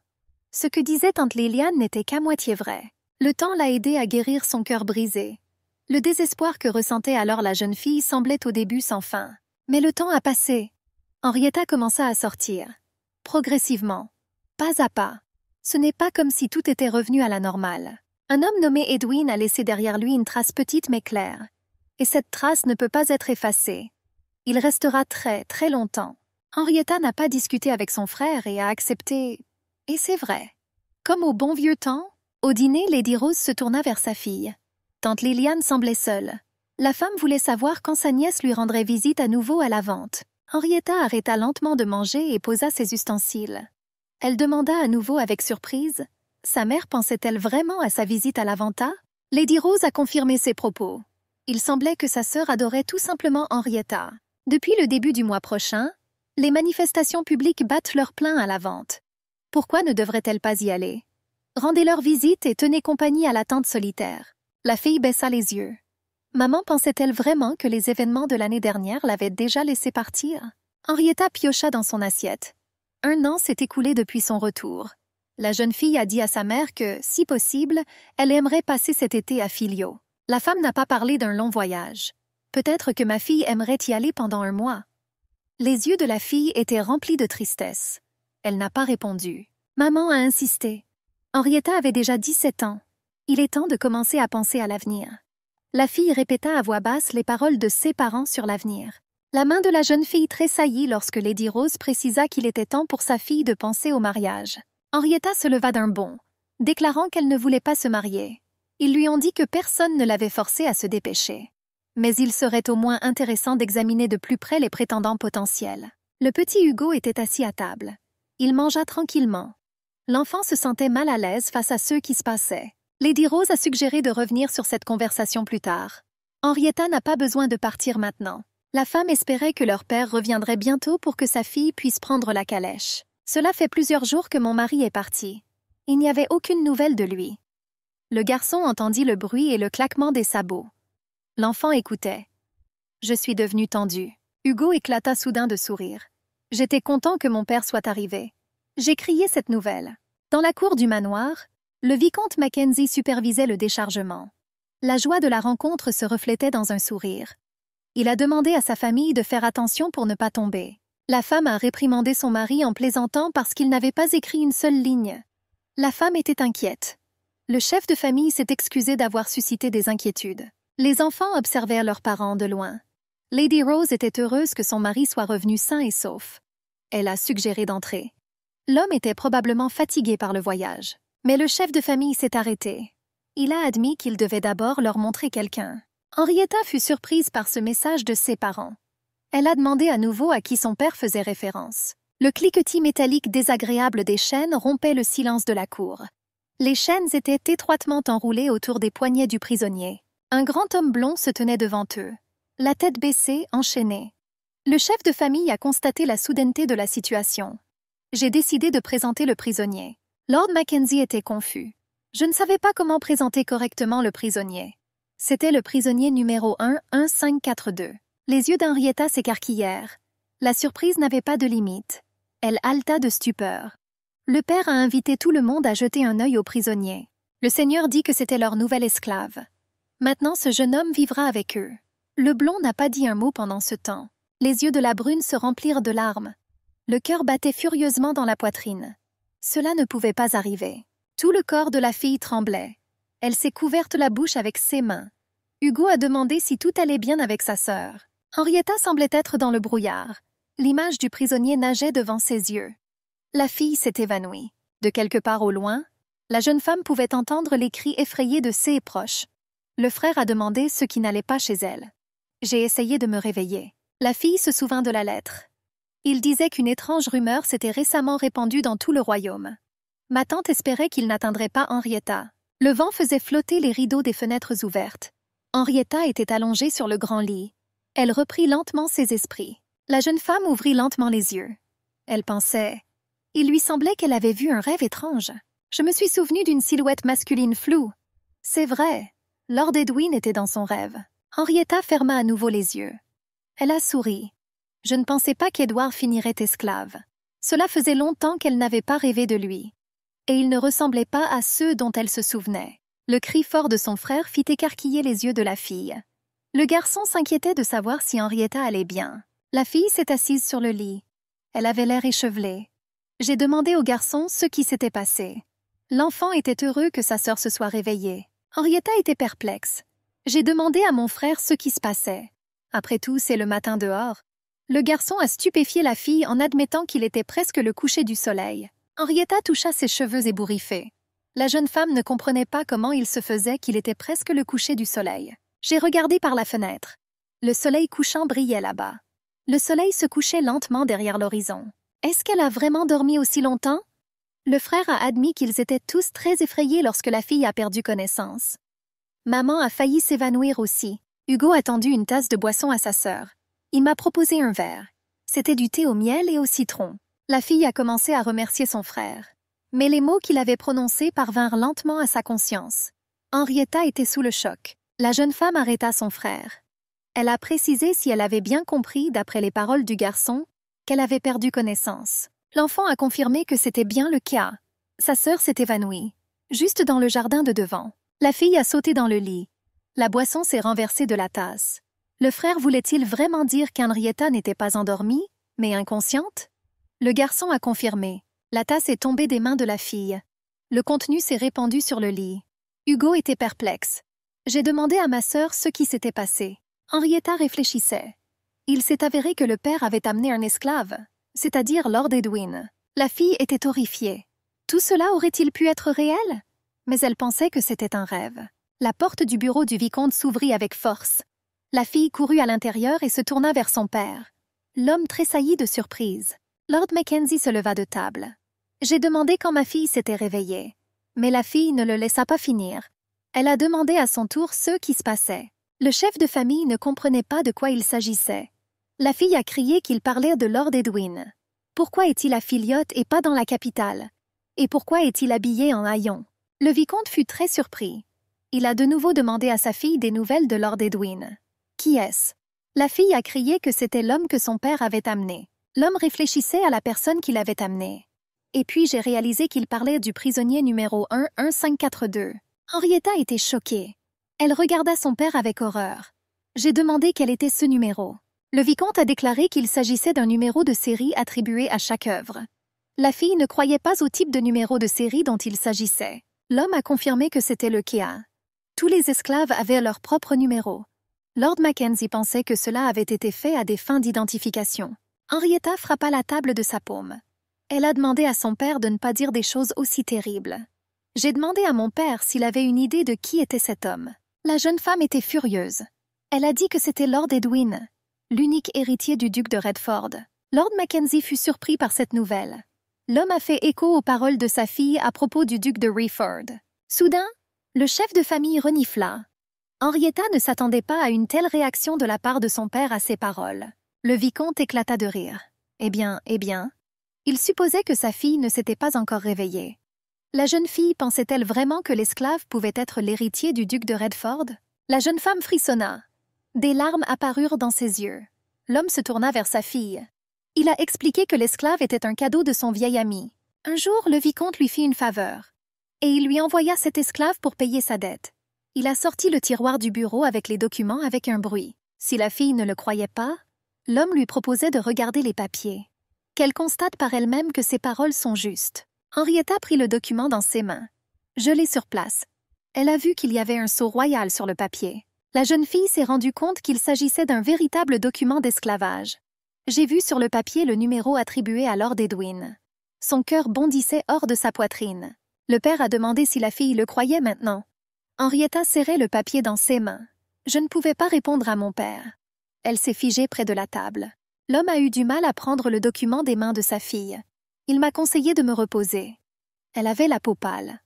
Ce que disait tante Liliane n'était qu'à moitié vrai. Le temps l'a aidé à guérir son cœur brisé. Le désespoir que ressentait alors la jeune fille semblait au début sans fin. Mais le temps a passé. Henrietta commença à sortir. Progressivement. Pas à pas. Ce n'est pas comme si tout était revenu à la normale. Un homme nommé Edwin a laissé derrière lui une trace petite mais claire. Et cette trace ne peut pas être effacée. Il restera très, très longtemps. Henrietta n'a pas discuté avec son frère et a accepté. Et c'est vrai. Comme au bon vieux temps, au dîner, Lady Rose se tourna vers sa fille. Tante Liliane semblait seule. La femme voulait savoir quand sa nièce lui rendrait visite à nouveau à la vente. Henrietta arrêta lentement de manger et posa ses ustensiles. Elle demanda à nouveau avec surprise. Sa mère pensait-elle vraiment à sa visite à la venta? Lady Rose a confirmé ses propos. Il semblait que sa sœur adorait tout simplement Henrietta. Depuis le début du mois prochain, les manifestations publiques battent leur plein à la vente. Pourquoi ne devrait-elle pas y aller? Rendez-leur visite et tenez compagnie à la tante solitaire. La fille baissa les yeux. Maman pensait-elle vraiment que les événements de l'année dernière l'avaient déjà laissé partir? Henrietta piocha dans son assiette. 1 an s'est écoulé depuis son retour. La jeune fille a dit à sa mère que, si possible, elle aimerait passer cet été à Filio. La femme n'a pas parlé d'un long voyage. Peut-être que ma fille aimerait y aller pendant 1 mois. Les yeux de la fille étaient remplis de tristesse. Elle n'a pas répondu. Maman a insisté. Henrietta avait déjà 17 ans. Il est temps de commencer à penser à l'avenir. La fille répéta à voix basse les paroles de ses parents sur l'avenir. La main de la jeune fille tressaillit lorsque Lady Rose précisa qu'il était temps pour sa fille de penser au mariage. Henrietta se leva d'un bond, déclarant qu'elle ne voulait pas se marier. Ils lui ont dit que personne ne l'avait forcée à se dépêcher. Mais il serait au moins intéressant d'examiner de plus près les prétendants potentiels. Le petit Hugo était assis à table. Il mangea tranquillement. L'enfant se sentait mal à l'aise face à ce qui se passait. Lady Rose a suggéré de revenir sur cette conversation plus tard. Henrietta n'a pas besoin de partir maintenant. La femme espérait que leur père reviendrait bientôt pour que sa fille puisse prendre la calèche. Cela fait plusieurs jours que mon mari est parti. Il n'y avait aucune nouvelle de lui. Le garçon entendit le bruit et le claquement des sabots. L'enfant écoutait. Je suis devenue tendue. Hugo éclata soudain de sourire. J'étais content que mon père soit arrivé. J'ai crié cette nouvelle. Dans la cour du manoir, le vicomte Mackenzie supervisait le déchargement. La joie de la rencontre se reflétait dans un sourire. Il a demandé à sa famille de faire attention pour ne pas tomber. La femme a réprimandé son mari en plaisantant parce qu'il n'avait pas écrit une seule ligne. La femme était inquiète. Le chef de famille s'est excusé d'avoir suscité des inquiétudes. Les enfants observèrent leurs parents de loin. Lady Rose était heureuse que son mari soit revenu sain et sauf. Elle a suggéré d'entrer. L'homme était probablement fatigué par le voyage. Mais le chef de famille s'est arrêté. Il a admis qu'il devait d'abord leur montrer quelqu'un. Henrietta fut surprise par ce message de ses parents. Elle a demandé à nouveau à qui son père faisait référence. Le cliquetis métallique désagréable des chaînes rompait le silence de la cour. Les chaînes étaient étroitement enroulées autour des poignets du prisonnier. Un grand homme blond se tenait devant eux, la tête baissée, enchaîné. Le chef de famille a constaté la soudaineté de la situation. J'ai décidé de présenter le prisonnier. Lord Mackenzie était confus. Je ne savais pas comment présenter correctement le prisonnier. C'était le prisonnier numéro 11542. Les yeux d'Henrietta s'écarquillèrent. La surprise n'avait pas de limite. Elle haleta de stupeur. Le père a invité tout le monde à jeter un œil au prisonnier. Le seigneur dit que c'était leur nouvel esclave. Maintenant, ce jeune homme vivra avec eux. Le blond n'a pas dit un mot pendant ce temps. Les yeux de la brune se remplirent de larmes. Le cœur battait furieusement dans la poitrine. Cela ne pouvait pas arriver. Tout le corps de la fille tremblait. Elle s'est couverte la bouche avec ses mains. Hugo a demandé si tout allait bien avec sa sœur. Henrietta semblait être dans le brouillard. L'image du prisonnier nageait devant ses yeux. La fille s'est évanouie. De quelque part au loin, la jeune femme pouvait entendre les cris effrayés de ses proches. Le frère a demandé ce qui n'allait pas chez elle. J'ai essayé de me réveiller. La fille se souvint de la lettre. Il disait qu'une étrange rumeur s'était récemment répandue dans tout le royaume. Ma tante espérait qu'il n'atteindrait pas Henrietta. Le vent faisait flotter les rideaux des fenêtres ouvertes. Henrietta était allongée sur le grand lit. Elle reprit lentement ses esprits. La jeune femme ouvrit lentement les yeux. Elle pensait... Il lui semblait qu'elle avait vu un rêve étrange. Je me suis souvenue d'une silhouette masculine floue. C'est vrai. Lord Edwin était dans son rêve. Henrietta ferma à nouveau les yeux. Elle a souri. Je ne pensais pas qu'Édouard finirait esclave. Cela faisait longtemps qu'elle n'avait pas rêvé de lui. Et il ne ressemblait pas à ceux dont elle se souvenait. Le cri fort de son frère fit écarquiller les yeux de la fille. Le garçon s'inquiétait de savoir si Henrietta allait bien. La fille s'est assise sur le lit. Elle avait l'air échevelée. J'ai demandé au garçon ce qui s'était passé. L'enfant était heureux que sa sœur se soit réveillée. Henrietta était perplexe. J'ai demandé à mon frère ce qui se passait. Après tout, c'est le matin dehors. Le garçon a stupéfié la fille en admettant qu'il était presque le coucher du soleil. Henrietta toucha ses cheveux ébouriffés. La jeune femme ne comprenait pas comment il se faisait qu'il était presque le coucher du soleil. J'ai regardé par la fenêtre. Le soleil couchant brillait là-bas. Le soleil se couchait lentement derrière l'horizon. Est-ce qu'elle a vraiment dormi aussi longtemps? Le frère a admis qu'ils étaient tous très effrayés lorsque la fille a perdu connaissance. Maman a failli s'évanouir aussi. Hugo a tendu une tasse de boisson à sa sœur. Il m'a proposé un verre. C'était du thé au miel et au citron. La fille a commencé à remercier son frère. Mais les mots qu'il avait prononcés parvinrent lentement à sa conscience. Henrietta était sous le choc. La jeune femme arrêta son frère. Elle a précisé si elle avait bien compris, d'après les paroles du garçon, qu'elle avait perdu connaissance. L'enfant a confirmé que c'était bien le cas. Sa sœur s'est évanouie, juste dans le jardin de devant. La fille a sauté dans le lit. La boisson s'est renversée de la tasse. Le frère voulait-il vraiment dire qu'Henrietta n'était pas endormie, mais inconsciente? Le garçon a confirmé. La tasse est tombée des mains de la fille. Le contenu s'est répandu sur le lit. Hugo était perplexe. J'ai demandé à ma sœur ce qui s'était passé. Henrietta réfléchissait. Il s'est avéré que le père avait amené un esclave, c'est-à-dire Lord Edwin. La fille était horrifiée. Tout cela aurait-il pu être réel? Mais elle pensait que c'était un rêve. La porte du bureau du vicomte s'ouvrit avec force. La fille courut à l'intérieur et se tourna vers son père. L'homme tressaillit de surprise. Lord Mackenzie se leva de table. J'ai demandé quand ma fille s'était réveillée. Mais la fille ne le laissa pas finir. Elle a demandé à son tour ce qui se passait. Le chef de famille ne comprenait pas de quoi il s'agissait. La fille a crié qu'il parlait de Lord Edwin. Pourquoi est-il à Philiote et pas dans la capitale? Et pourquoi est-il habillé en haillons? Le vicomte fut très surpris. Il a de nouveau demandé à sa fille des nouvelles de Lord Edwin. Qui est-ce? La fille a crié que c'était l'homme que son père avait amené. L'homme réfléchissait à la personne qui l'avait amené. Et puis j'ai réalisé qu'il parlait du prisonnier numéro 11542. Henrietta était choquée. Elle regarda son père avec horreur. J'ai demandé quel était ce numéro. Le vicomte a déclaré qu'il s'agissait d'un numéro de série attribué à chaque œuvre. La fille ne croyait pas au type de numéro de série dont il s'agissait. L'homme a confirmé que c'était le cas. Tous les esclaves avaient leur propre numéro. Lord Mackenzie pensait que cela avait été fait à des fins d'identification. Henrietta frappa la table de sa paume. Elle a demandé à son père de ne pas dire des choses aussi terribles. J'ai demandé à mon père s'il avait une idée de qui était cet homme. La jeune femme était furieuse. Elle a dit que c'était Lord Edwin, l'unique héritier du duc de Redford. Lord Mackenzie fut surpris par cette nouvelle. L'homme a fait écho aux paroles de sa fille à propos du duc de Redford. Soudain, le chef de famille renifla. Henrietta ne s'attendait pas à une telle réaction de la part de son père à ses paroles. Le vicomte éclata de rire. Eh bien, il supposait que sa fille ne s'était pas encore réveillée. La jeune fille pensait-elle vraiment que l'esclave pouvait être l'héritier du duc de Redford? La jeune femme frissonna. Des larmes apparurent dans ses yeux. L'homme se tourna vers sa fille. Il a expliqué que l'esclave était un cadeau de son vieil ami. Un jour, le vicomte lui fit une faveur. Et il lui envoya cet esclave pour payer sa dette. Il a sorti le tiroir du bureau avec les documents avec un bruit. Si la fille ne le croyait pas, l'homme lui proposait de regarder les papiers. Qu'elle constate par elle-même que ses paroles sont justes. Henrietta prit le document dans ses mains. Gelée sur place. Elle a vu qu'il y avait un sceau royal sur le papier. La jeune fille s'est rendue compte qu'il s'agissait d'un véritable document d'esclavage. J'ai vu sur le papier le numéro attribué à Lord Edwin. Son cœur bondissait hors de sa poitrine. Le père a demandé si la fille le croyait maintenant. Henrietta serrait le papier dans ses mains. Je ne pouvais pas répondre à mon père. Elle s'est figée près de la table. L'homme a eu du mal à prendre le document des mains de sa fille. Il m'a conseillé de me reposer. Elle avait la peau pâle.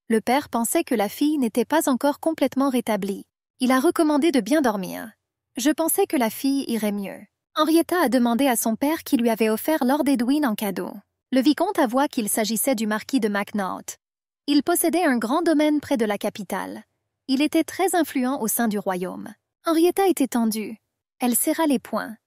Le père pensait que la fille n'était pas encore complètement rétablie. Il a recommandé de bien dormir. Je pensais que la fille irait mieux. Henrietta a demandé à son père qui lui avait offert Lord Edwin en cadeau. Le vicomte avoua qu'il s'agissait du marquis de Macnaght. Il possédait un grand domaine près de la capitale. Il était très influent au sein du royaume. Henrietta était tendue. Elle serra les poings.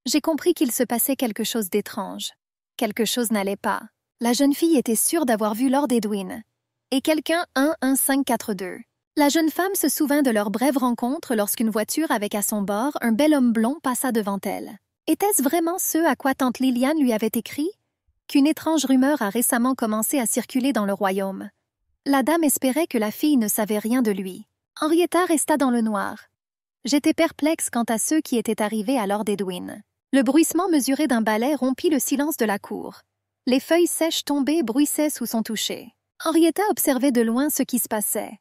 J'ai compris qu'il se passait quelque chose d'étrange. Quelque chose n'allait pas. La jeune fille était sûre d'avoir vu Lord Edwin. Et quelqu'un 11542. La jeune femme se souvint de leur brève rencontre lorsqu'une voiture avec à son bord un bel homme blond passa devant elle. Était-ce vraiment ce à quoi tante Liliane lui avait écrit? Qu'une étrange rumeur a récemment commencé à circuler dans le royaume. La dame espérait que la fille ne savait rien de lui. Henrietta resta dans le noir. J'étais perplexe quant à ceux qui étaient arrivés à Lord Edwin. Le bruissement mesuré d'un balai rompit le silence de la cour. Les feuilles sèches tombées bruissaient sous son toucher. Henrietta observait de loin ce qui se passait.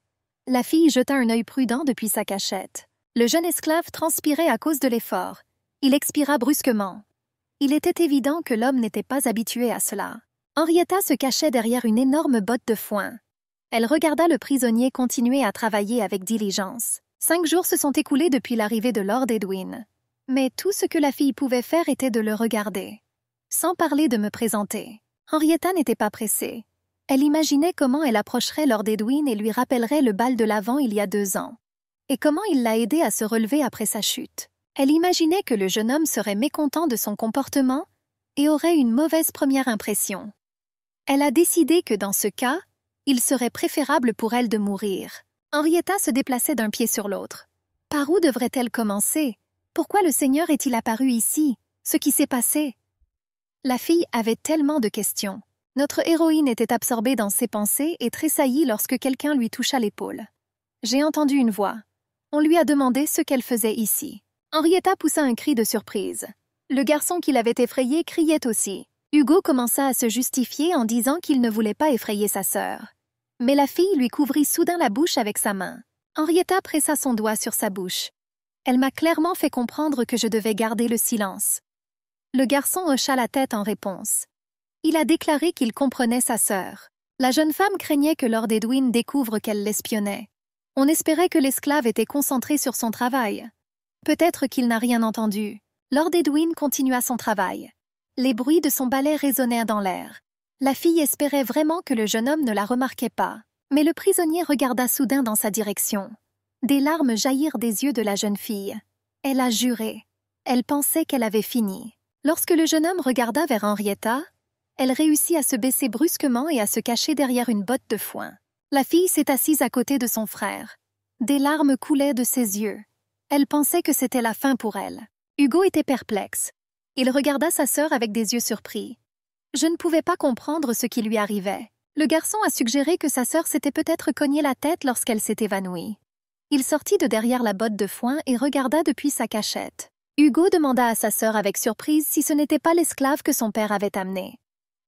La fille jeta un œil prudent depuis sa cachette. Le jeune esclave transpirait à cause de l'effort. Il expira brusquement. Il était évident que l'homme n'était pas habitué à cela. Henrietta se cachait derrière une énorme botte de foin. Elle regarda le prisonnier continuer à travailler avec diligence. 5 jours se sont écoulés depuis l'arrivée de Lord Edwin. Mais tout ce que la fille pouvait faire était de le regarder. Sans parler de me présenter. Henrietta n'était pas pressée. Elle imaginait comment elle approcherait Lord Edwin et lui rappellerait le bal de l'Avent il y a 2 ans. Et comment il l'a aidée à se relever après sa chute. Elle imaginait que le jeune homme serait mécontent de son comportement et aurait une mauvaise première impression. Elle a décidé que dans ce cas, il serait préférable pour elle de mourir. Henrietta se déplaçait d'un pied sur l'autre. Par où devrait-elle commencer? Pourquoi le Seigneur est-il apparu ici? Ce qui s'est passé? La fille avait tellement de questions. Notre héroïne était absorbée dans ses pensées et tressaillit lorsque quelqu'un lui toucha l'épaule. J'ai entendu une voix. On lui a demandé ce qu'elle faisait ici. Henrietta poussa un cri de surprise. Le garçon qui l'avait effrayée criait aussi. Hugo commença à se justifier en disant qu'il ne voulait pas effrayer sa sœur. Mais la fille lui couvrit soudain la bouche avec sa main. Henrietta pressa son doigt sur sa bouche. Elle m'a clairement fait comprendre que je devais garder le silence. Le garçon hocha la tête en réponse. Il a déclaré qu'il comprenait sa sœur. La jeune femme craignait que Lord Edwin découvre qu'elle l'espionnait. On espérait que l'esclave était concentré sur son travail. Peut-être qu'il n'a rien entendu. Lord Edwin continua son travail. Les bruits de son balai résonnèrent dans l'air. La fille espérait vraiment que le jeune homme ne la remarquait pas. Mais le prisonnier regarda soudain dans sa direction. Des larmes jaillirent des yeux de la jeune fille. Elle a juré. Elle pensait qu'elle avait fini. Lorsque le jeune homme regarda vers Henrietta, elle réussit à se baisser brusquement et à se cacher derrière une botte de foin. La fille s'est assise à côté de son frère. Des larmes coulaient de ses yeux. Elle pensait que c'était la fin pour elle. Hugo était perplexe. Il regarda sa sœur avec des yeux surpris. Je ne pouvais pas comprendre ce qui lui arrivait. Le garçon a suggéré que sa sœur s'était peut-être cogné la tête lorsqu'elle s'est évanouie. Il sortit de derrière la botte de foin et regarda depuis sa cachette. Hugo demanda à sa sœur avec surprise si ce n'était pas l'esclave que son père avait amené.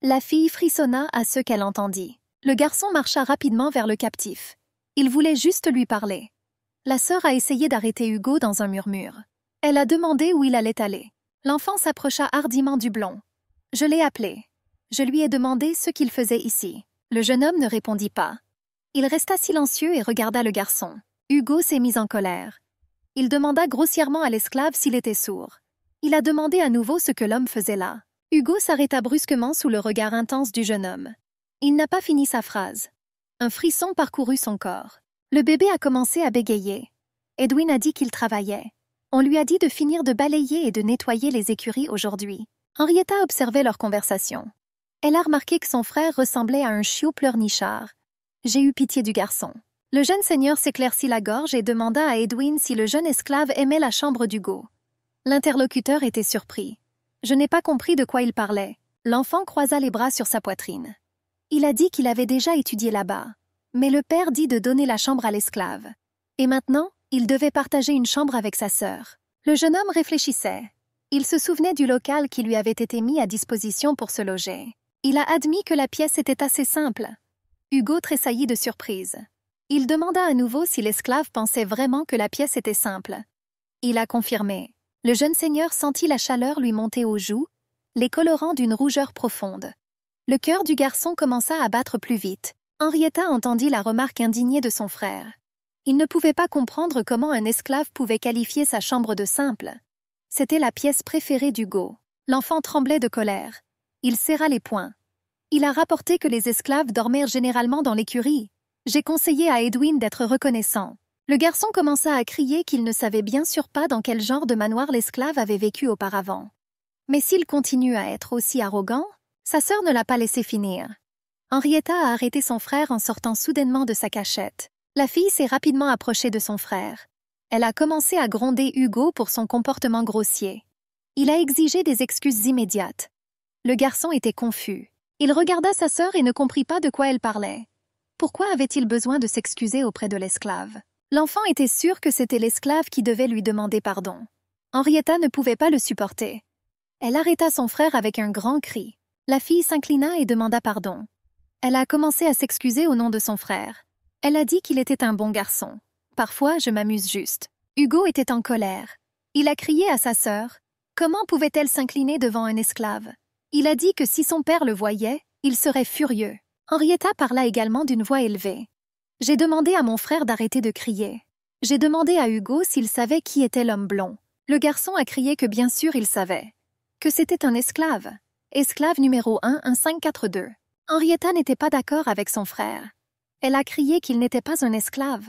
La fille frissonna à ce qu'elle entendit. Le garçon marcha rapidement vers le captif. Il voulait juste lui parler. La sœur a essayé d'arrêter Hugo dans un murmure. Elle a demandé où il allait aller. L'enfant s'approcha hardiment du blond. Je l'ai appelé. Je lui ai demandé ce qu'il faisait ici. Le jeune homme ne répondit pas. Il resta silencieux et regarda le garçon. Hugo s'est mis en colère. Il demanda grossièrement à l'esclave s'il était sourd. Il a demandé à nouveau ce que l'homme faisait là. Hugo s'arrêta brusquement sous le regard intense du jeune homme. Il n'a pas fini sa phrase. Un frisson parcourut son corps. Le bébé a commencé à bégayer. Edwin a dit qu'il travaillait. On lui a dit de finir de balayer et de nettoyer les écuries aujourd'hui. Henrietta observait leur conversation. Elle a remarqué que son frère ressemblait à un chiot pleurnichard. J'ai eu pitié du garçon. Le jeune seigneur s'éclaircit la gorge et demanda à Edwin si le jeune esclave aimait la chambre d'Hugo. L'interlocuteur était surpris. Je n'ai pas compris de quoi il parlait. L'enfant croisa les bras sur sa poitrine. Il a dit qu'il avait déjà étudié là-bas. Mais le père dit de donner la chambre à l'esclave. Et maintenant, il devait partager une chambre avec sa sœur. Le jeune homme réfléchissait. Il se souvenait du local qui lui avait été mis à disposition pour se loger. Il a admis que la pièce était assez simple. Hugo tressaillit de surprise. Il demanda à nouveau si l'esclave pensait vraiment que la pièce était simple. Il a confirmé. Le jeune seigneur sentit la chaleur lui monter aux joues, les colorant d'une rougeur profonde. Le cœur du garçon commença à battre plus vite. Henrietta entendit la remarque indignée de son frère. Il ne pouvait pas comprendre comment un esclave pouvait qualifier sa chambre de simple. C'était la pièce préférée d'Hugo. L'enfant tremblait de colère. Il serra les poings. Il a rapporté que les esclaves dormaient généralement dans l'écurie. J'ai conseillé à Edwin d'être reconnaissant. Le garçon commença à crier qu'il ne savait bien sûr pas dans quel genre de manoir l'esclave avait vécu auparavant. Mais s'il continue à être aussi arrogant, sa sœur ne l'a pas laissé finir. Henrietta a arrêté son frère en sortant soudainement de sa cachette. La fille s'est rapidement approchée de son frère. Elle a commencé à gronder Hugo pour son comportement grossier. Il a exigé des excuses immédiates. Le garçon était confus. Il regarda sa sœur et ne comprit pas de quoi elle parlait. Pourquoi avait-il besoin de s'excuser auprès de l'esclave? L'enfant était sûr que c'était l'esclave qui devait lui demander pardon. Henrietta ne pouvait pas le supporter. Elle arrêta son frère avec un grand cri. La fille s'inclina et demanda pardon. Elle a commencé à s'excuser au nom de son frère. Elle a dit qu'il était un bon garçon. Parfois, je m'amuse juste. Hugo était en colère. Il a crié à sa sœur. Comment pouvait-elle s'incliner devant un esclave? Il a dit que si son père le voyait, il serait furieux. Henrietta parla également d'une voix élevée. J'ai demandé à mon frère d'arrêter de crier. J'ai demandé à Hugo s'il savait qui était l'homme blond. Le garçon a crié que bien sûr il savait. Que c'était un esclave. Esclave numéro 11542. Henrietta n'était pas d'accord avec son frère. Elle a crié qu'il n'était pas un esclave.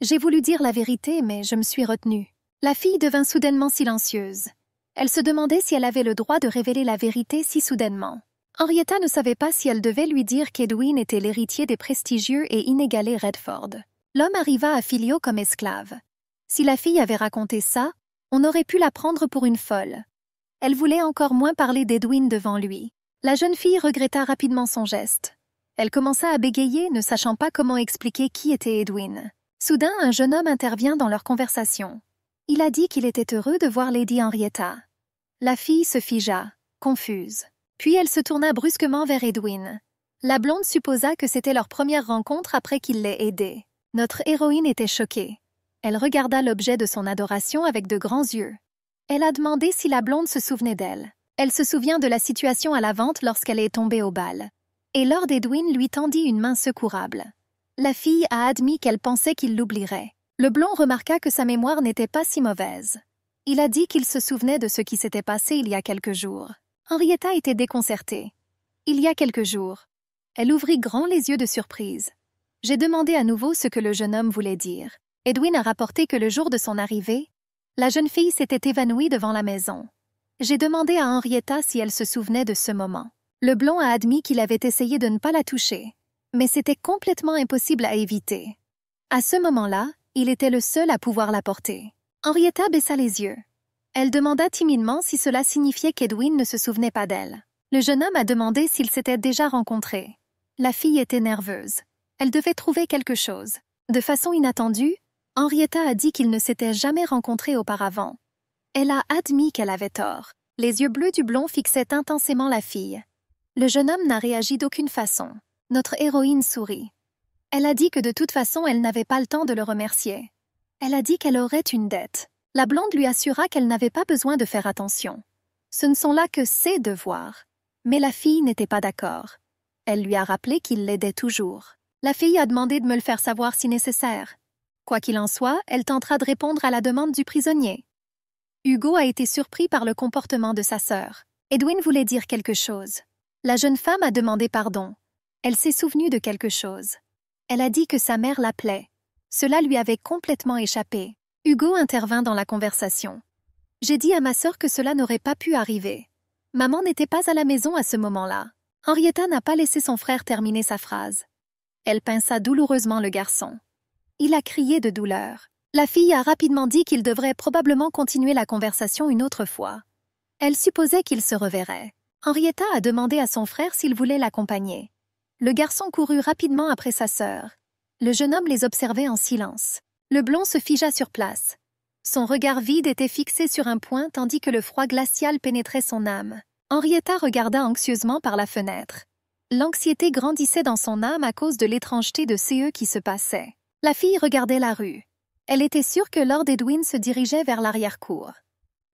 J'ai voulu dire la vérité, mais je me suis retenue. La fille devint soudainement silencieuse. Elle se demandait si elle avait le droit de révéler la vérité si soudainement. Henrietta ne savait pas si elle devait lui dire qu'Edwin était l'héritier des prestigieux et inégalés Redford. L'homme arriva à Filio comme esclave. Si la fille avait raconté ça, on aurait pu la prendre pour une folle. Elle voulait encore moins parler d'Edwin devant lui. La jeune fille regretta rapidement son geste. Elle commença à bégayer, ne sachant pas comment expliquer qui était Edwin. Soudain, un jeune homme intervient dans leur conversation. Il a dit qu'il était heureux de voir Lady Henrietta. La fille se figea, confuse. Puis elle se tourna brusquement vers Edwin. La blonde supposa que c'était leur première rencontre après qu'il l'ait aidée. Notre héroïne était choquée. Elle regarda l'objet de son adoration avec de grands yeux. Elle a demandé si la blonde se souvenait d'elle. Elle se souvient de la situation à la vente lorsqu'elle est tombée au bal. Et Lord Edwin lui tendit une main secourable. La fille a admis qu'elle pensait qu'il l'oublierait. Le blond remarqua que sa mémoire n'était pas si mauvaise. Il a dit qu'il se souvenait de ce qui s'était passé il y a quelques jours. Henrietta était déconcertée. Il y a quelques jours. Elle ouvrit grand les yeux de surprise. J'ai demandé à nouveau ce que le jeune homme voulait dire. Edwin a rapporté que le jour de son arrivée, la jeune fille s'était évanouie devant la maison. J'ai demandé à Henrietta si elle se souvenait de ce moment. Le blond a admis qu'il avait essayé de ne pas la toucher, mais c'était complètement impossible à éviter. À ce moment-là, il était le seul à pouvoir la porter. Henrietta baissa les yeux. Elle demanda timidement si cela signifiait qu'Edwin ne se souvenait pas d'elle. Le jeune homme a demandé s'ils s'étaient déjà rencontrés. La fille était nerveuse. Elle devait trouver quelque chose. De façon inattendue, Henrietta a dit qu'ils ne s'étaient jamais rencontrés auparavant. Elle a admis qu'elle avait tort. Les yeux bleus du blond fixaient intensément la fille. Le jeune homme n'a réagi d'aucune façon. Notre héroïne sourit. Elle a dit que de toute façon, elle n'avait pas le temps de le remercier. Elle a dit qu'elle aurait une dette. La blonde lui assura qu'elle n'avait pas besoin de faire attention. Ce ne sont là que ses devoirs. Mais la fille n'était pas d'accord. Elle lui a rappelé qu'il l'aidait toujours. La fille a demandé de me le faire savoir si nécessaire. Quoi qu'il en soit, elle tentera de répondre à la demande du prisonnier. Hugo a été surpris par le comportement de sa sœur. Edwin voulait dire quelque chose. La jeune femme a demandé pardon. Elle s'est souvenue de quelque chose. Elle a dit que sa mère l'appelait. Cela lui avait complètement échappé. Hugo intervint dans la conversation. J'ai dit à ma sœur que cela n'aurait pas pu arriver. Maman n'était pas à la maison à ce moment-là. Henrietta n'a pas laissé son frère terminer sa phrase. Elle pinça douloureusement le garçon. Il a crié de douleur. La fille a rapidement dit qu'il devrait probablement continuer la conversation une autre fois. Elle supposait qu'ils se reverraient. Henrietta a demandé à son frère s'il voulait l'accompagner. Le garçon courut rapidement après sa sœur. Le jeune homme les observait en silence. Le blond se figea sur place. Son regard vide était fixé sur un point tandis que le froid glacial pénétrait son âme. Henrietta regarda anxieusement par la fenêtre. L'anxiété grandissait dans son âme à cause de l'étrangeté de ce qui se passait. La fille regardait la rue. Elle était sûre que Lord Edwin se dirigeait vers l'arrière-cour.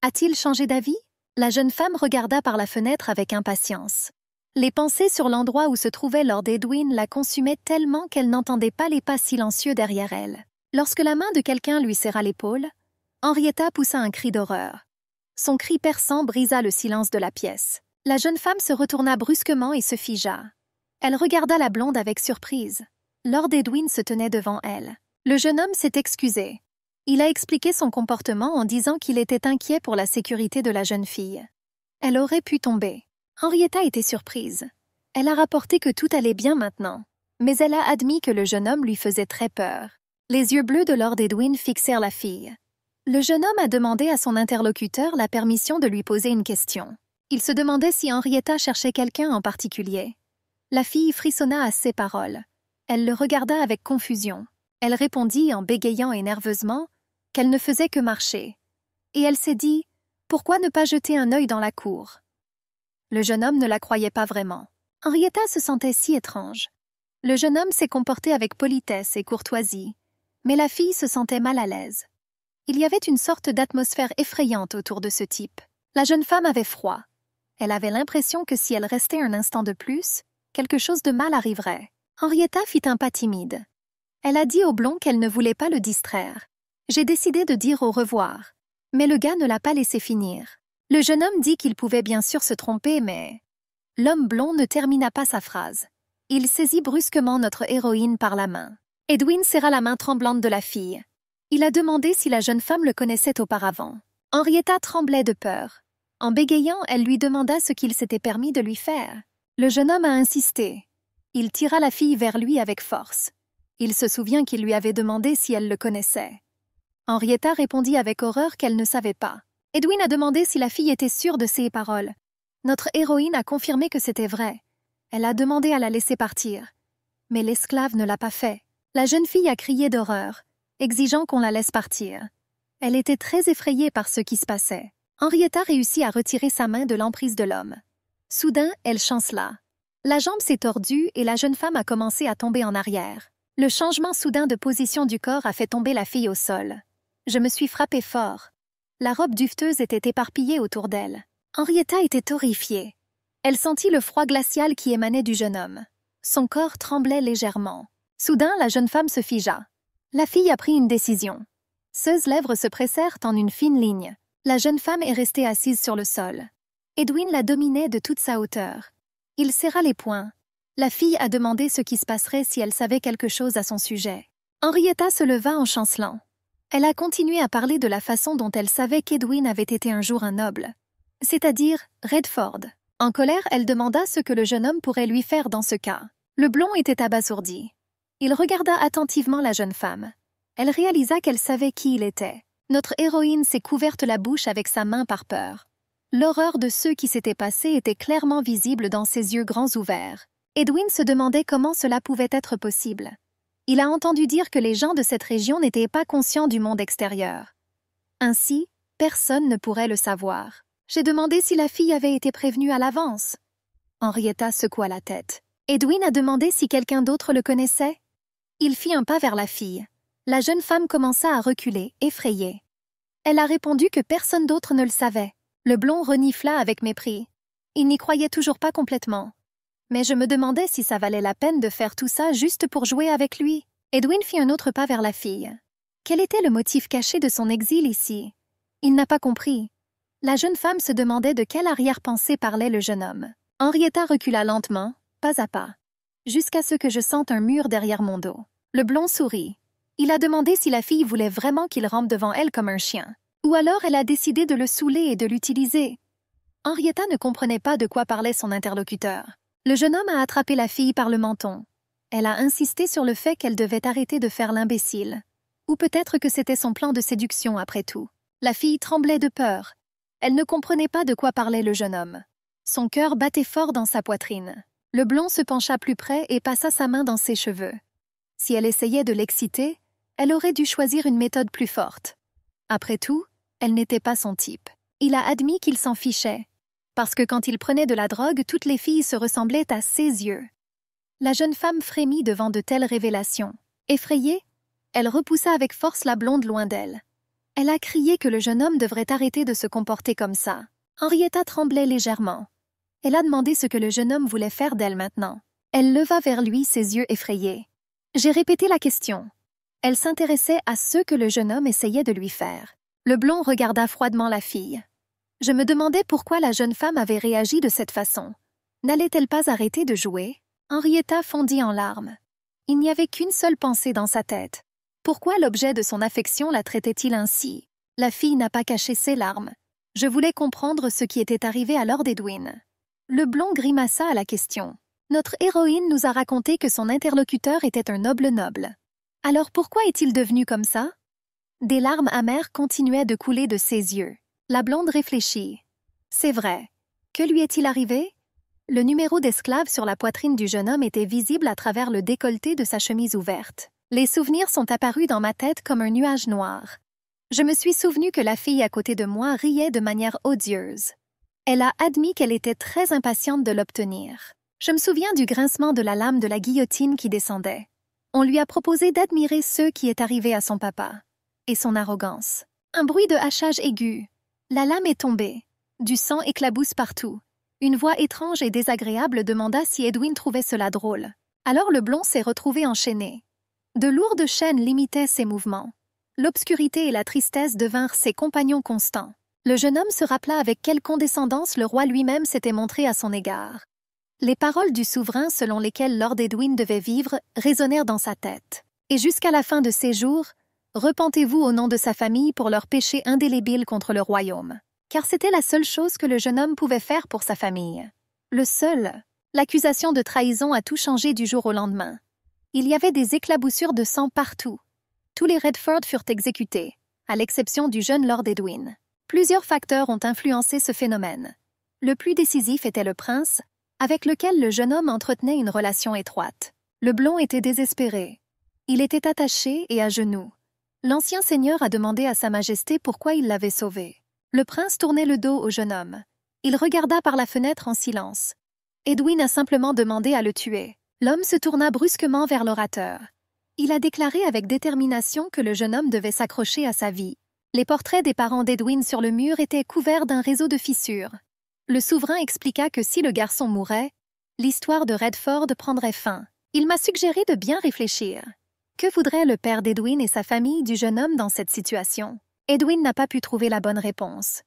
A-t-il changé d'avis? La jeune femme regarda par la fenêtre avec impatience. Les pensées sur l'endroit où se trouvait Lord Edwin la consumaient tellement qu'elle n'entendait pas les pas silencieux derrière elle. Lorsque la main de quelqu'un lui serra l'épaule, Henrietta poussa un cri d'horreur. Son cri perçant brisa le silence de la pièce. La jeune femme se retourna brusquement et se figea. Elle regarda la blonde avec surprise. Lord Edwin se tenait devant elle. Le jeune homme s'est excusé. Il a expliqué son comportement en disant qu'il était inquiet pour la sécurité de la jeune fille. Elle aurait pu tomber. Henrietta était surprise. Elle a rapporté que tout allait bien maintenant, mais elle a admis que le jeune homme lui faisait très peur. Les yeux bleus de Lord Edwin fixèrent la fille. Le jeune homme a demandé à son interlocuteur la permission de lui poser une question. Il se demandait si Henrietta cherchait quelqu'un en particulier. La fille frissonna à ces paroles. Elle le regarda avec confusion. Elle répondit en bégayant et nerveusement qu'elle ne faisait que marcher. Et elle s'est dit « Pourquoi ne pas jeter un œil dans la cour ?» Le jeune homme ne la croyait pas vraiment. Henrietta se sentait si étrange. Le jeune homme s'est comporté avec politesse et courtoisie, mais la fille se sentait mal à l'aise. Il y avait une sorte d'atmosphère effrayante autour de ce type. La jeune femme avait froid. Elle avait l'impression que si elle restait un instant de plus, quelque chose de mal arriverait. Henrietta fit un pas timide. Elle a dit au blond qu'elle ne voulait pas le distraire. J'ai décidé de dire au revoir. Mais le gars ne l'a pas laissé finir. Le jeune homme dit qu'il pouvait bien sûr se tromper, mais... L'homme blond ne termina pas sa phrase. Il saisit brusquement notre héroïne par la main. Edwin serra la main tremblante de la fille. Il a demandé si la jeune femme le connaissait auparavant. Henrietta tremblait de peur. En bégayant, elle lui demanda ce qu'il s'était permis de lui faire. Le jeune homme a insisté. Il tira la fille vers lui avec force. Il se souvient qu'il lui avait demandé si elle le connaissait. Henrietta répondit avec horreur qu'elle ne savait pas. Edwin a demandé si la fille était sûre de ses paroles. Notre héroïne a confirmé que c'était vrai. Elle a demandé à la laisser partir. Mais l'esclave ne l'a pas fait. La jeune fille a crié d'horreur, exigeant qu'on la laisse partir. Elle était très effrayée par ce qui se passait. Henrietta réussit à retirer sa main de l'emprise de l'homme. Soudain, elle chancela. La jambe s'est tordue et la jeune femme a commencé à tomber en arrière. Le changement soudain de position du corps a fait tomber la fille au sol. Je me suis frappée fort. La robe duveteuse était éparpillée autour d'elle. Henrietta était horrifiée. Elle sentit le froid glacial qui émanait du jeune homme. Son corps tremblait légèrement. Soudain, la jeune femme se figea. La fille a pris une décision. Ses lèvres se pressèrent en une fine ligne. La jeune femme est restée assise sur le sol. Edwin la dominait de toute sa hauteur. Il serra les poings. La fille a demandé ce qui se passerait si elle savait quelque chose à son sujet. Henrietta se leva en chancelant. Elle a continué à parler de la façon dont elle savait qu'Edwin avait été un jour un noble, c'est-à-dire Redford. En colère, elle demanda ce que le jeune homme pourrait lui faire dans ce cas. Le blond était abasourdi. Il regarda attentivement la jeune femme. Elle réalisa qu'elle savait qui il était. Notre héroïne s'est couverte la bouche avec sa main par peur. L'horreur de ce qui s'était passé était clairement visible dans ses yeux grands ouverts. Edwin se demandait comment cela pouvait être possible. Il a entendu dire que les gens de cette région n'étaient pas conscients du monde extérieur. Ainsi, personne ne pourrait le savoir. J'ai demandé si la fille avait été prévenue à l'avance. Henrietta secoua la tête. Edwin a demandé si quelqu'un d'autre le connaissait. Il fit un pas vers la fille. La jeune femme commença à reculer, effrayée. Elle a répondu que personne d'autre ne le savait. Le blond renifla avec mépris. Il n'y croyait toujours pas complètement. Mais je me demandais si ça valait la peine de faire tout ça juste pour jouer avec lui. Edwin fit un autre pas vers la fille. Quel était le motif caché de son exil ici? Il n'a pas compris. La jeune femme se demandait de quelle arrière-pensée parlait le jeune homme. Henrietta recula lentement, pas à pas, jusqu'à ce que je sente un mur derrière mon dos. Le blond sourit. Il a demandé si la fille voulait vraiment qu'il rampe devant elle comme un chien. Ou alors elle a décidé de le saouler et de l'utiliser. Henrietta ne comprenait pas de quoi parlait son interlocuteur. Le jeune homme a attrapé la fille par le menton. Elle a insisté sur le fait qu'elle devait arrêter de faire l'imbécile. Ou peut-être que c'était son plan de séduction après tout. La fille tremblait de peur. Elle ne comprenait pas de quoi parlait le jeune homme. Son cœur battait fort dans sa poitrine. Le blond se pencha plus près et passa sa main dans ses cheveux. Si elle essayait de l'exciter, elle aurait dû choisir une méthode plus forte. Après tout, elle n'était pas son type. Il a admis qu'il s'en fichait, parce que quand il prenait de la drogue, toutes les filles se ressemblaient à ses yeux. La jeune femme frémit devant de telles révélations. Effrayée, elle repoussa avec force la blonde loin d'elle. Elle a crié que le jeune homme devrait arrêter de se comporter comme ça. Henrietta tremblait légèrement. Elle a demandé ce que le jeune homme voulait faire d'elle maintenant. Elle leva vers lui ses yeux effrayés. J'ai répété la question. Elle s'intéressait à ce que le jeune homme essayait de lui faire. Le blond regarda froidement la fille. Je me demandais pourquoi la jeune femme avait réagi de cette façon. N'allait-elle pas arrêter de jouer? Henrietta fondit en larmes. Il n'y avait qu'une seule pensée dans sa tête. Pourquoi l'objet de son affection la traitait-il ainsi? La fille n'a pas caché ses larmes. Je voulais comprendre ce qui était arrivé à Lord Edwin. Le blond grimaça à la question. Notre héroïne nous a raconté que son interlocuteur était un noble. Alors pourquoi est-il devenu comme ça? Des larmes amères continuaient de couler de ses yeux. La blonde réfléchit. C'est vrai. Que lui est-il arrivé? Le numéro d'esclave sur la poitrine du jeune homme était visible à travers le décolleté de sa chemise ouverte. Les souvenirs sont apparus dans ma tête comme un nuage noir. Je me suis souvenu que la fille à côté de moi riait de manière odieuse. Elle a admis qu'elle était très impatiente de l'obtenir. Je me souviens du grincement de la lame de la guillotine qui descendait. On lui a proposé d'admirer ce qui est arrivé à son papa. Et son arrogance. Un bruit de hachage aigu. La lame est tombée. Du sang éclabousse partout. Une voix étrange et désagréable demanda si Edwin trouvait cela drôle. Alors le blond s'est retrouvé enchaîné. De lourdes chaînes limitaient ses mouvements. L'obscurité et la tristesse devinrent ses compagnons constants. Le jeune homme se rappela avec quelle condescendance le roi lui-même s'était montré à son égard. Les paroles du souverain selon lesquelles Lord Edwin devait vivre résonnèrent dans sa tête. Et jusqu'à la fin de ses jours, repentez-vous au nom de sa famille pour leur péché indélébile contre le royaume. Car c'était la seule chose que le jeune homme pouvait faire pour sa famille. Le seul. L'accusation de trahison a tout changé du jour au lendemain. Il y avait des éclaboussures de sang partout. Tous les Redford furent exécutés, à l'exception du jeune Lord Edwin. Plusieurs facteurs ont influencé ce phénomène. Le plus décisif était le prince, avec lequel le jeune homme entretenait une relation étroite. Le blond était désespéré. Il était attaché et à genoux. L'ancien seigneur a demandé à Sa Majesté pourquoi il l'avait sauvé. Le prince tournait le dos au jeune homme. Il regarda par la fenêtre en silence. Edwin a simplement demandé à le tuer. L'homme se tourna brusquement vers l'orateur. Il a déclaré avec détermination que le jeune homme devait s'accrocher à sa vie. Les portraits des parents d'Edwin sur le mur étaient couverts d'un réseau de fissures. Le souverain expliqua que si le garçon mourait, l'histoire de Redford prendrait fin. Il m'a suggéré de bien réfléchir. Que voudrait le père d'Edwin et sa famille du jeune homme dans cette situation? Edwin n'a pas pu trouver la bonne réponse.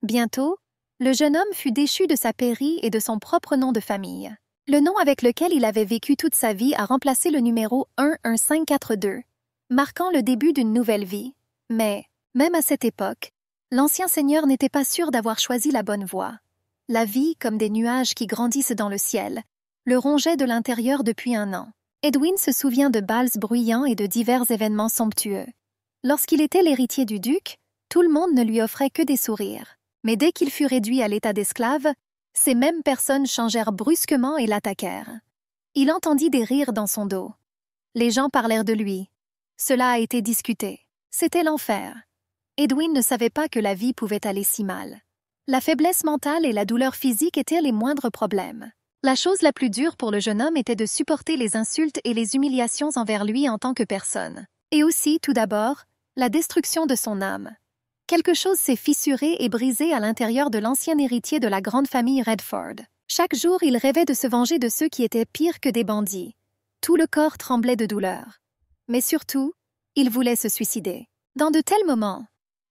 Bientôt, le jeune homme fut déchu de sa pairie et de son propre nom de famille. Le nom avec lequel il avait vécu toute sa vie a remplacé le numéro 11542, marquant le début d'une nouvelle vie. Mais, même à cette époque, l'ancien seigneur n'était pas sûr d'avoir choisi la bonne voie. La vie, comme des nuages qui grandissent dans le ciel, le rongeait de l'intérieur depuis un an. Edwin se souvient de bals bruyants et de divers événements somptueux. Lorsqu'il était l'héritier du duc, tout le monde ne lui offrait que des sourires. Mais dès qu'il fut réduit à l'état d'esclave, ces mêmes personnes changèrent brusquement et l'attaquèrent. Il entendit des rires dans son dos. Les gens parlèrent de lui. Cela a été discuté. C'était l'enfer. Edwin ne savait pas que la vie pouvait aller si mal. La faiblesse mentale et la douleur physique étaient les moindres problèmes. La chose la plus dure pour le jeune homme était de supporter les insultes et les humiliations envers lui en tant que personne. Et aussi, tout d'abord, la destruction de son âme. Quelque chose s'est fissuré et brisé à l'intérieur de l'ancien héritier de la grande famille Redford. Chaque jour, il rêvait de se venger de ceux qui étaient pires que des bandits. Tout le corps tremblait de douleur. Mais surtout, il voulait se suicider. Dans de tels moments,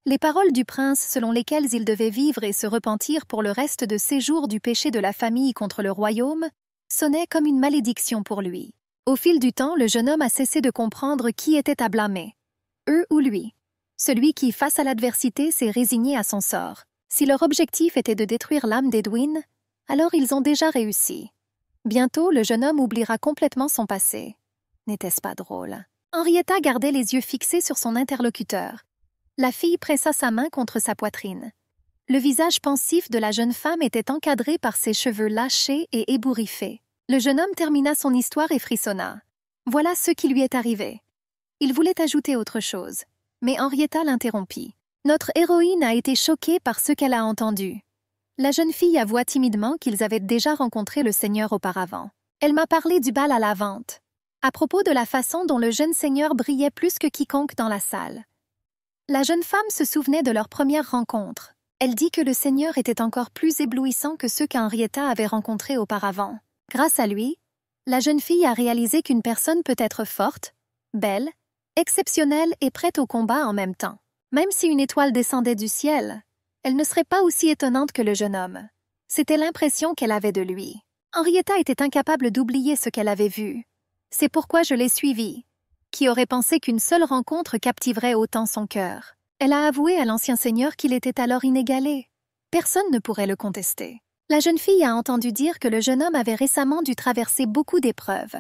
les paroles du prince selon lesquelles il devait vivre et se repentir pour le reste de ses jours du péché de la famille contre le royaume sonnaient comme une malédiction pour lui. Au fil du temps, le jeune homme a cessé de comprendre qui était à blâmer. Eux ou lui. Celui qui, face à l'adversité, s'est résigné à son sort. Si leur objectif était de détruire l'âme d'Edwin, alors ils ont déjà réussi. Bientôt, le jeune homme oubliera complètement son passé. N'était-ce pas drôle? Henrietta gardait les yeux fixés sur son interlocuteur. La fille pressa sa main contre sa poitrine. Le visage pensif de la jeune femme était encadré par ses cheveux lâchés et ébouriffés. Le jeune homme termina son histoire et frissonna. Voilà ce qui lui est arrivé. Il voulait ajouter autre chose. Mais Henrietta l'interrompit. Notre héroïne a été choquée par ce qu'elle a entendu. La jeune fille avoua timidement qu'ils avaient déjà rencontré le seigneur auparavant. Elle m'a parlé du bal à la vente, à propos de la façon dont le jeune seigneur brillait plus que quiconque dans la salle. La jeune femme se souvenait de leur première rencontre. Elle dit que le seigneur était encore plus éblouissant que ceux qu'Henrietta avait rencontrés auparavant. Grâce à lui, la jeune fille a réalisé qu'une personne peut être forte, belle, exceptionnelle et prête au combat en même temps. Même si une étoile descendait du ciel, elle ne serait pas aussi étonnante que le jeune homme. C'était l'impression qu'elle avait de lui. Henrietta était incapable d'oublier ce qu'elle avait vu. C'est pourquoi je l'ai suivie. Qui aurait pensé qu'une seule rencontre captiverait autant son cœur? Elle a avoué à l'ancien seigneur qu'il était alors inégalé. Personne ne pourrait le contester. La jeune fille a entendu dire que le jeune homme avait récemment dû traverser beaucoup d'épreuves.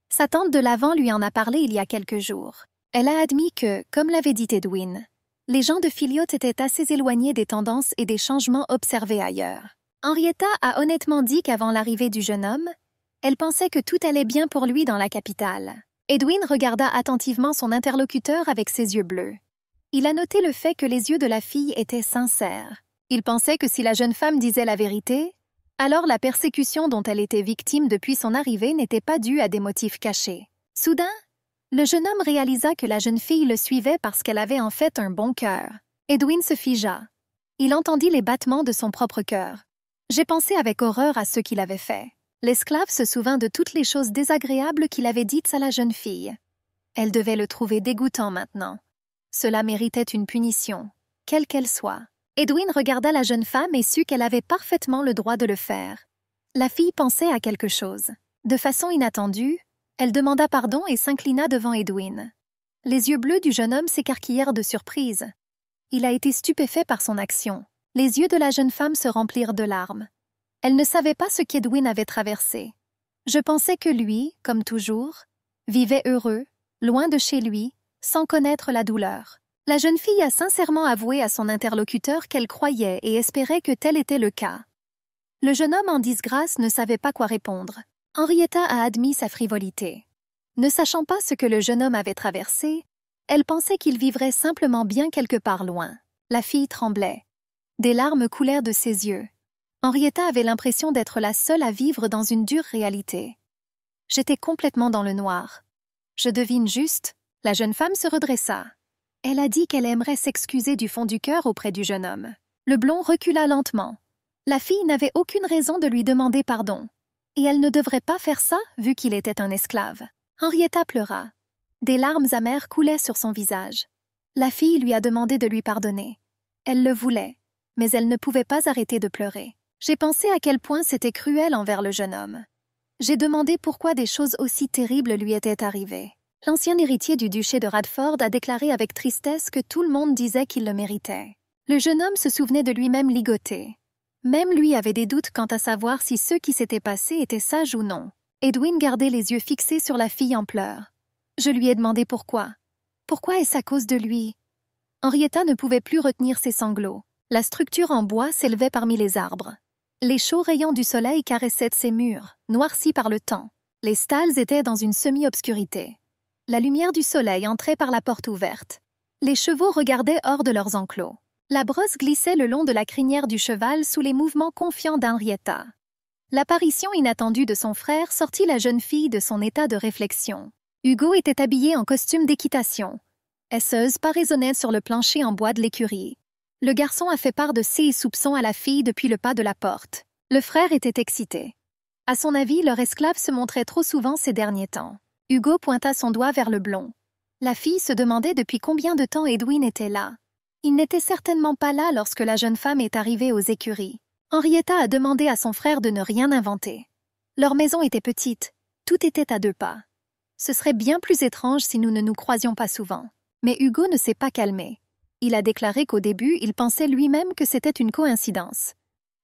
Sa tante de l'Avent lui en a parlé il y a quelques jours. Elle a admis que, comme l'avait dit Edwin, les gens de Philiote étaient assez éloignés des tendances et des changements observés ailleurs. Henrietta a honnêtement dit qu'avant l'arrivée du jeune homme, elle pensait que tout allait bien pour lui dans la capitale. Edwin regarda attentivement son interlocuteur avec ses yeux bleus. Il a noté le fait que les yeux de la fille étaient sincères. Il pensait que si la jeune femme disait la vérité, alors la persécution dont elle était victime depuis son arrivée n'était pas due à des motifs cachés. Soudain, le jeune homme réalisa que la jeune fille le suivait parce qu'elle avait en fait un bon cœur. Edwin se figea. Il entendit les battements de son propre cœur. J'ai pensé avec horreur à ce qu'il avait fait. L'esclave se souvint de toutes les choses désagréables qu'il avait dites à la jeune fille. Elle devait le trouver dégoûtant maintenant. Cela méritait une punition, quelle qu'elle soit. Edwin regarda la jeune femme et sut qu'elle avait parfaitement le droit de le faire. La fille pensait à quelque chose. De façon inattendue, elle demanda pardon et s'inclina devant Edwin. Les yeux bleus du jeune homme s'écarquillèrent de surprise. Il a été stupéfait par son action. Les yeux de la jeune femme se remplirent de larmes. Elle ne savait pas ce qu'Edwin avait traversé. Je pensais que lui, comme toujours, vivait heureux, loin de chez lui, sans connaître la douleur. La jeune fille a sincèrement avoué à son interlocuteur qu'elle croyait et espérait que tel était le cas. Le jeune homme en disgrâce ne savait pas quoi répondre. Henrietta a admis sa frivolité. Ne sachant pas ce que le jeune homme avait traversé, elle pensait qu'il vivrait simplement bien quelque part loin. La fille tremblait. Des larmes coulèrent de ses yeux. Henrietta avait l'impression d'être la seule à vivre dans une dure réalité. J'étais complètement dans le noir. Je devine juste, la jeune femme se redressa. Elle a dit qu'elle aimerait s'excuser du fond du cœur auprès du jeune homme. Le blond recula lentement. La fille n'avait aucune raison de lui demander pardon. Et elle ne devrait pas faire ça, vu qu'il était un esclave. Henrietta pleura. Des larmes amères coulaient sur son visage. La fille lui a demandé de lui pardonner. Elle le voulait, mais elle ne pouvait pas arrêter de pleurer. J'ai pensé à quel point c'était cruel envers le jeune homme. J'ai demandé pourquoi des choses aussi terribles lui étaient arrivées. L'ancien héritier du duché de Radford a déclaré avec tristesse que tout le monde disait qu'il le méritait. Le jeune homme se souvenait de lui-même ligoté. Même lui avait des doutes quant à savoir si ce qui s'était passé était sage ou non. Edwin gardait les yeux fixés sur la fille en pleurs. Je lui ai demandé pourquoi. Pourquoi est-ce à cause de lui? Henrietta ne pouvait plus retenir ses sanglots. La structure en bois s'élevait parmi les arbres. Les chauds rayons du soleil caressaient ses murs, noircis par le temps. Les stalles étaient dans une semi-obscurité. La lumière du soleil entrait par la porte ouverte. Les chevaux regardaient hors de leurs enclos. La brosse glissait le long de la crinière du cheval sous les mouvements confiants d'Henrietta. L'apparition inattendue de son frère sortit la jeune fille de son état de réflexion. Hugo était habillé en costume d'équitation. Esseuse paraisonnait sur le plancher en bois de l'écurie. Le garçon a fait part de ses soupçons à la fille depuis le pas de la porte. Le frère était excité. À son avis, leur esclave se montrait trop souvent ces derniers temps. Hugo pointa son doigt vers le blond. La fille se demandait depuis combien de temps Edwin était là. Il n'était certainement pas là lorsque la jeune femme est arrivée aux écuries. Henrietta a demandé à son frère de ne rien inventer. Leur maison était petite, tout était à 2 pas. Ce serait bien plus étrange si nous ne nous croisions pas souvent. Mais Hugo ne s'est pas calmé. Il a déclaré qu'au début, il pensait lui-même que c'était une coïncidence.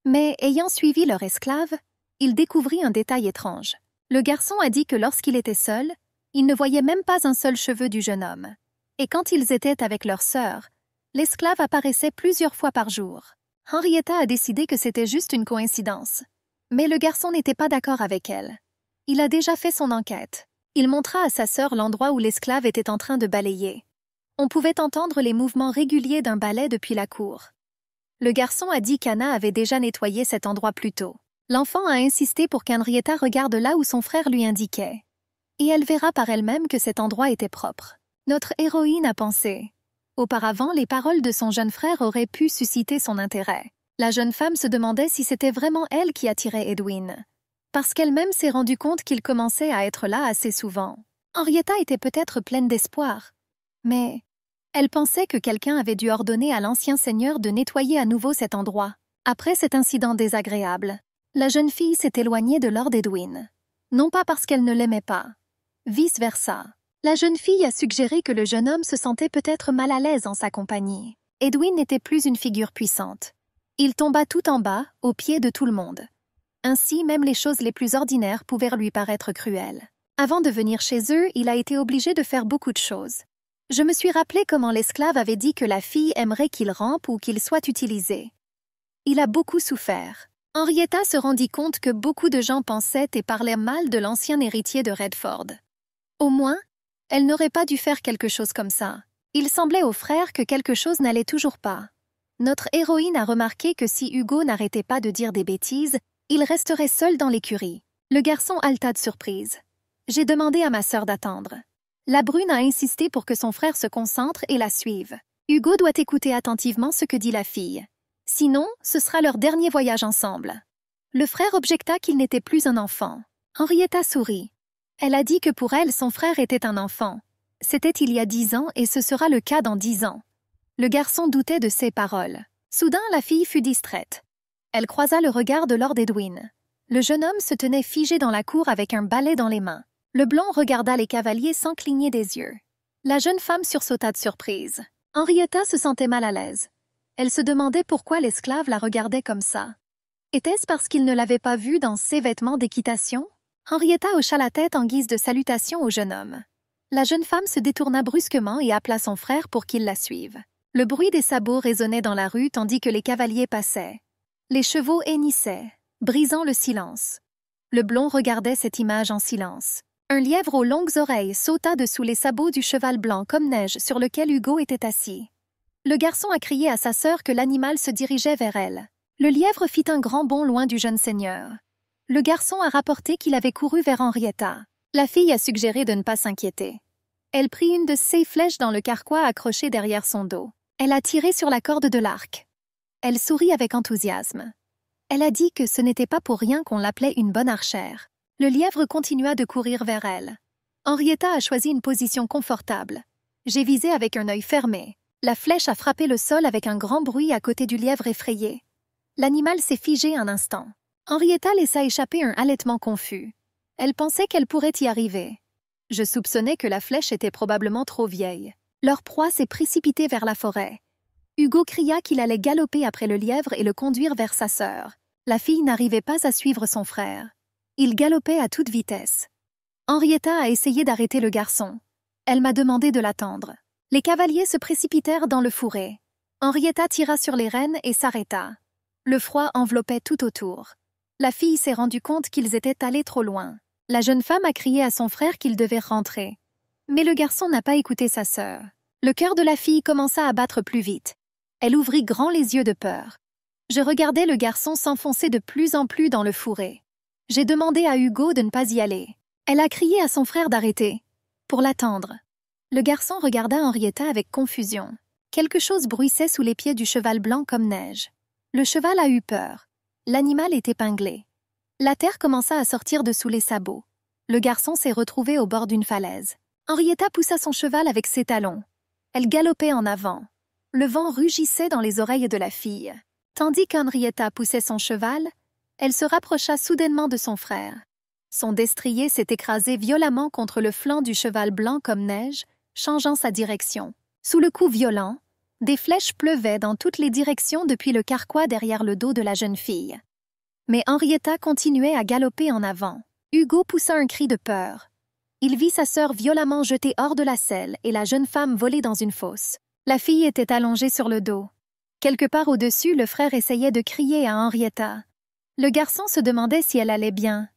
Mais, ayant suivi leur esclave, il découvrit un détail étrange. Le garçon a dit que lorsqu'il était seul, il ne voyait même pas un seul cheveu du jeune homme. Et quand ils étaient avec leur sœur, l'esclave apparaissait plusieurs fois par jour. Henrietta a décidé que c'était juste une coïncidence. Mais le garçon n'était pas d'accord avec elle. Il a déjà fait son enquête. Il montra à sa sœur l'endroit où l'esclave était en train de balayer. On pouvait entendre les mouvements réguliers d'un balai depuis la cour. Le garçon a dit qu'Anna avait déjà nettoyé cet endroit plus tôt. L'enfant a insisté pour qu'Henrietta regarde là où son frère lui indiquait. Et elle verra par elle-même que cet endroit était propre. Notre héroïne a pensé. Auparavant, les paroles de son jeune frère auraient pu susciter son intérêt. La jeune femme se demandait si c'était vraiment elle qui attirait Edwin. Parce qu'elle-même s'est rendue compte qu'il commençait à être là assez souvent. Henrietta était peut-être pleine d'espoir. Mais elle pensait que quelqu'un avait dû ordonner à l'ancien seigneur de nettoyer à nouveau cet endroit. Après cet incident désagréable, la jeune fille s'est éloignée de Lord Edwin. Non pas parce qu'elle ne l'aimait pas. Vice-versa. La jeune fille a suggéré que le jeune homme se sentait peut-être mal à l'aise en sa compagnie. Edwin n'était plus une figure puissante. Il tomba tout en bas, aux pieds de tout le monde. Ainsi, même les choses les plus ordinaires pouvaient lui paraître cruelles. Avant de venir chez eux, il a été obligé de faire beaucoup de choses. Je me suis rappelé comment l'esclave avait dit que la fille aimerait qu'il rampe ou qu'il soit utilisé. Il a beaucoup souffert. Henrietta se rendit compte que beaucoup de gens pensaient et parlaient mal de l'ancien héritier de Redford. Au moins, elle n'aurait pas dû faire quelque chose comme ça. Il semblait au frère que quelque chose n'allait toujours pas. Notre héroïne a remarqué que si Hugo n'arrêtait pas de dire des bêtises, il resterait seul dans l'écurie. Le garçon halta de surprise. J'ai demandé à ma sœur d'attendre. La brune a insisté pour que son frère se concentre et la suive. Hugo doit écouter attentivement ce que dit la fille. Sinon, ce sera leur dernier voyage ensemble. Le frère objecta qu'il n'était plus un enfant. Henrietta sourit. Elle a dit que pour elle, son frère était un enfant. C'était il y a 10 ans et ce sera le cas dans 10 ans. Le garçon doutait de ses paroles. Soudain, la fille fut distraite. Elle croisa le regard de Lord Edwin. Le jeune homme se tenait figé dans la cour avec un balai dans les mains. Le blond regarda les cavaliers sans cligner des yeux. La jeune femme sursauta de surprise. Henrietta se sentait mal à l'aise. Elle se demandait pourquoi l'esclave la regardait comme ça. Était-ce parce qu'il ne l'avait pas vue dans ses vêtements d'équitation? Henrietta hocha la tête en guise de salutation au jeune homme. La jeune femme se détourna brusquement et appela son frère pour qu'il la suive. Le bruit des sabots résonnait dans la rue tandis que les cavaliers passaient. Les chevaux hennissaient, brisant le silence. Le blond regardait cette image en silence. Un lièvre aux longues oreilles sauta dessous les sabots du cheval blanc comme neige sur lequel Hugo était assis. Le garçon a crié à sa sœur que l'animal se dirigeait vers elle. Le lièvre fit un grand bond loin du jeune seigneur. Le garçon a rapporté qu'il avait couru vers Henrietta. La fille a suggéré de ne pas s'inquiéter. Elle prit une de ses flèches dans le carquois accroché derrière son dos. Elle a tiré sur la corde de l'arc. Elle sourit avec enthousiasme. Elle a dit que ce n'était pas pour rien qu'on l'appelait une bonne archère. Le lièvre continua de courir vers elle. Henrietta a choisi une position confortable. J'ai visé avec un œil fermé. La flèche a frappé le sol avec un grand bruit à côté du lièvre effrayé. L'animal s'est figé un instant. Henrietta laissa échapper un halètement confus. Elle pensait qu'elle pourrait y arriver. Je soupçonnais que la flèche était probablement trop vieille. Leur proie s'est précipitée vers la forêt. Hugo cria qu'il allait galoper après le lièvre et le conduire vers sa sœur. La fille n'arrivait pas à suivre son frère. Il galopait à toute vitesse. Henrietta a essayé d'arrêter le garçon. Elle m'a demandé de l'attendre. Les cavaliers se précipitèrent dans le fourré. Henrietta tira sur les rênes et s'arrêta. Le froid enveloppait tout autour. La fille s'est rendue compte qu'ils étaient allés trop loin. La jeune femme a crié à son frère qu'il devait rentrer. Mais le garçon n'a pas écouté sa sœur. Le cœur de la fille commença à battre plus vite. Elle ouvrit grand les yeux de peur. Je regardais le garçon s'enfoncer de plus en plus dans le fourré. J'ai demandé à Hugo de ne pas y aller. Elle a crié à son frère d'arrêter, pour l'attendre. Le garçon regarda Henrietta avec confusion. Quelque chose bruissait sous les pieds du cheval blanc comme neige. Le cheval a eu peur. L'animal est épinglé. La terre commença à sortir de sous les sabots. Le garçon s'est retrouvé au bord d'une falaise. Henrietta poussa son cheval avec ses talons. Elle galopait en avant. Le vent rugissait dans les oreilles de la fille. Tandis qu'Henrietta poussait son cheval, elle se rapprocha soudainement de son frère. Son destrier s'est écrasé violemment contre le flanc du cheval blanc comme neige, changeant sa direction. Sous le coup violent, des flèches pleuvaient dans toutes les directions depuis le carquois derrière le dos de la jeune fille. Mais Henrietta continuait à galoper en avant. Hugo poussa un cri de peur. Il vit sa sœur violemment jetée hors de la selle et la jeune femme voler dans une fosse. La fille était allongée sur le dos. Quelque part au-dessus, le frère essayait de crier à Henrietta. Le garçon se demandait si elle allait bien.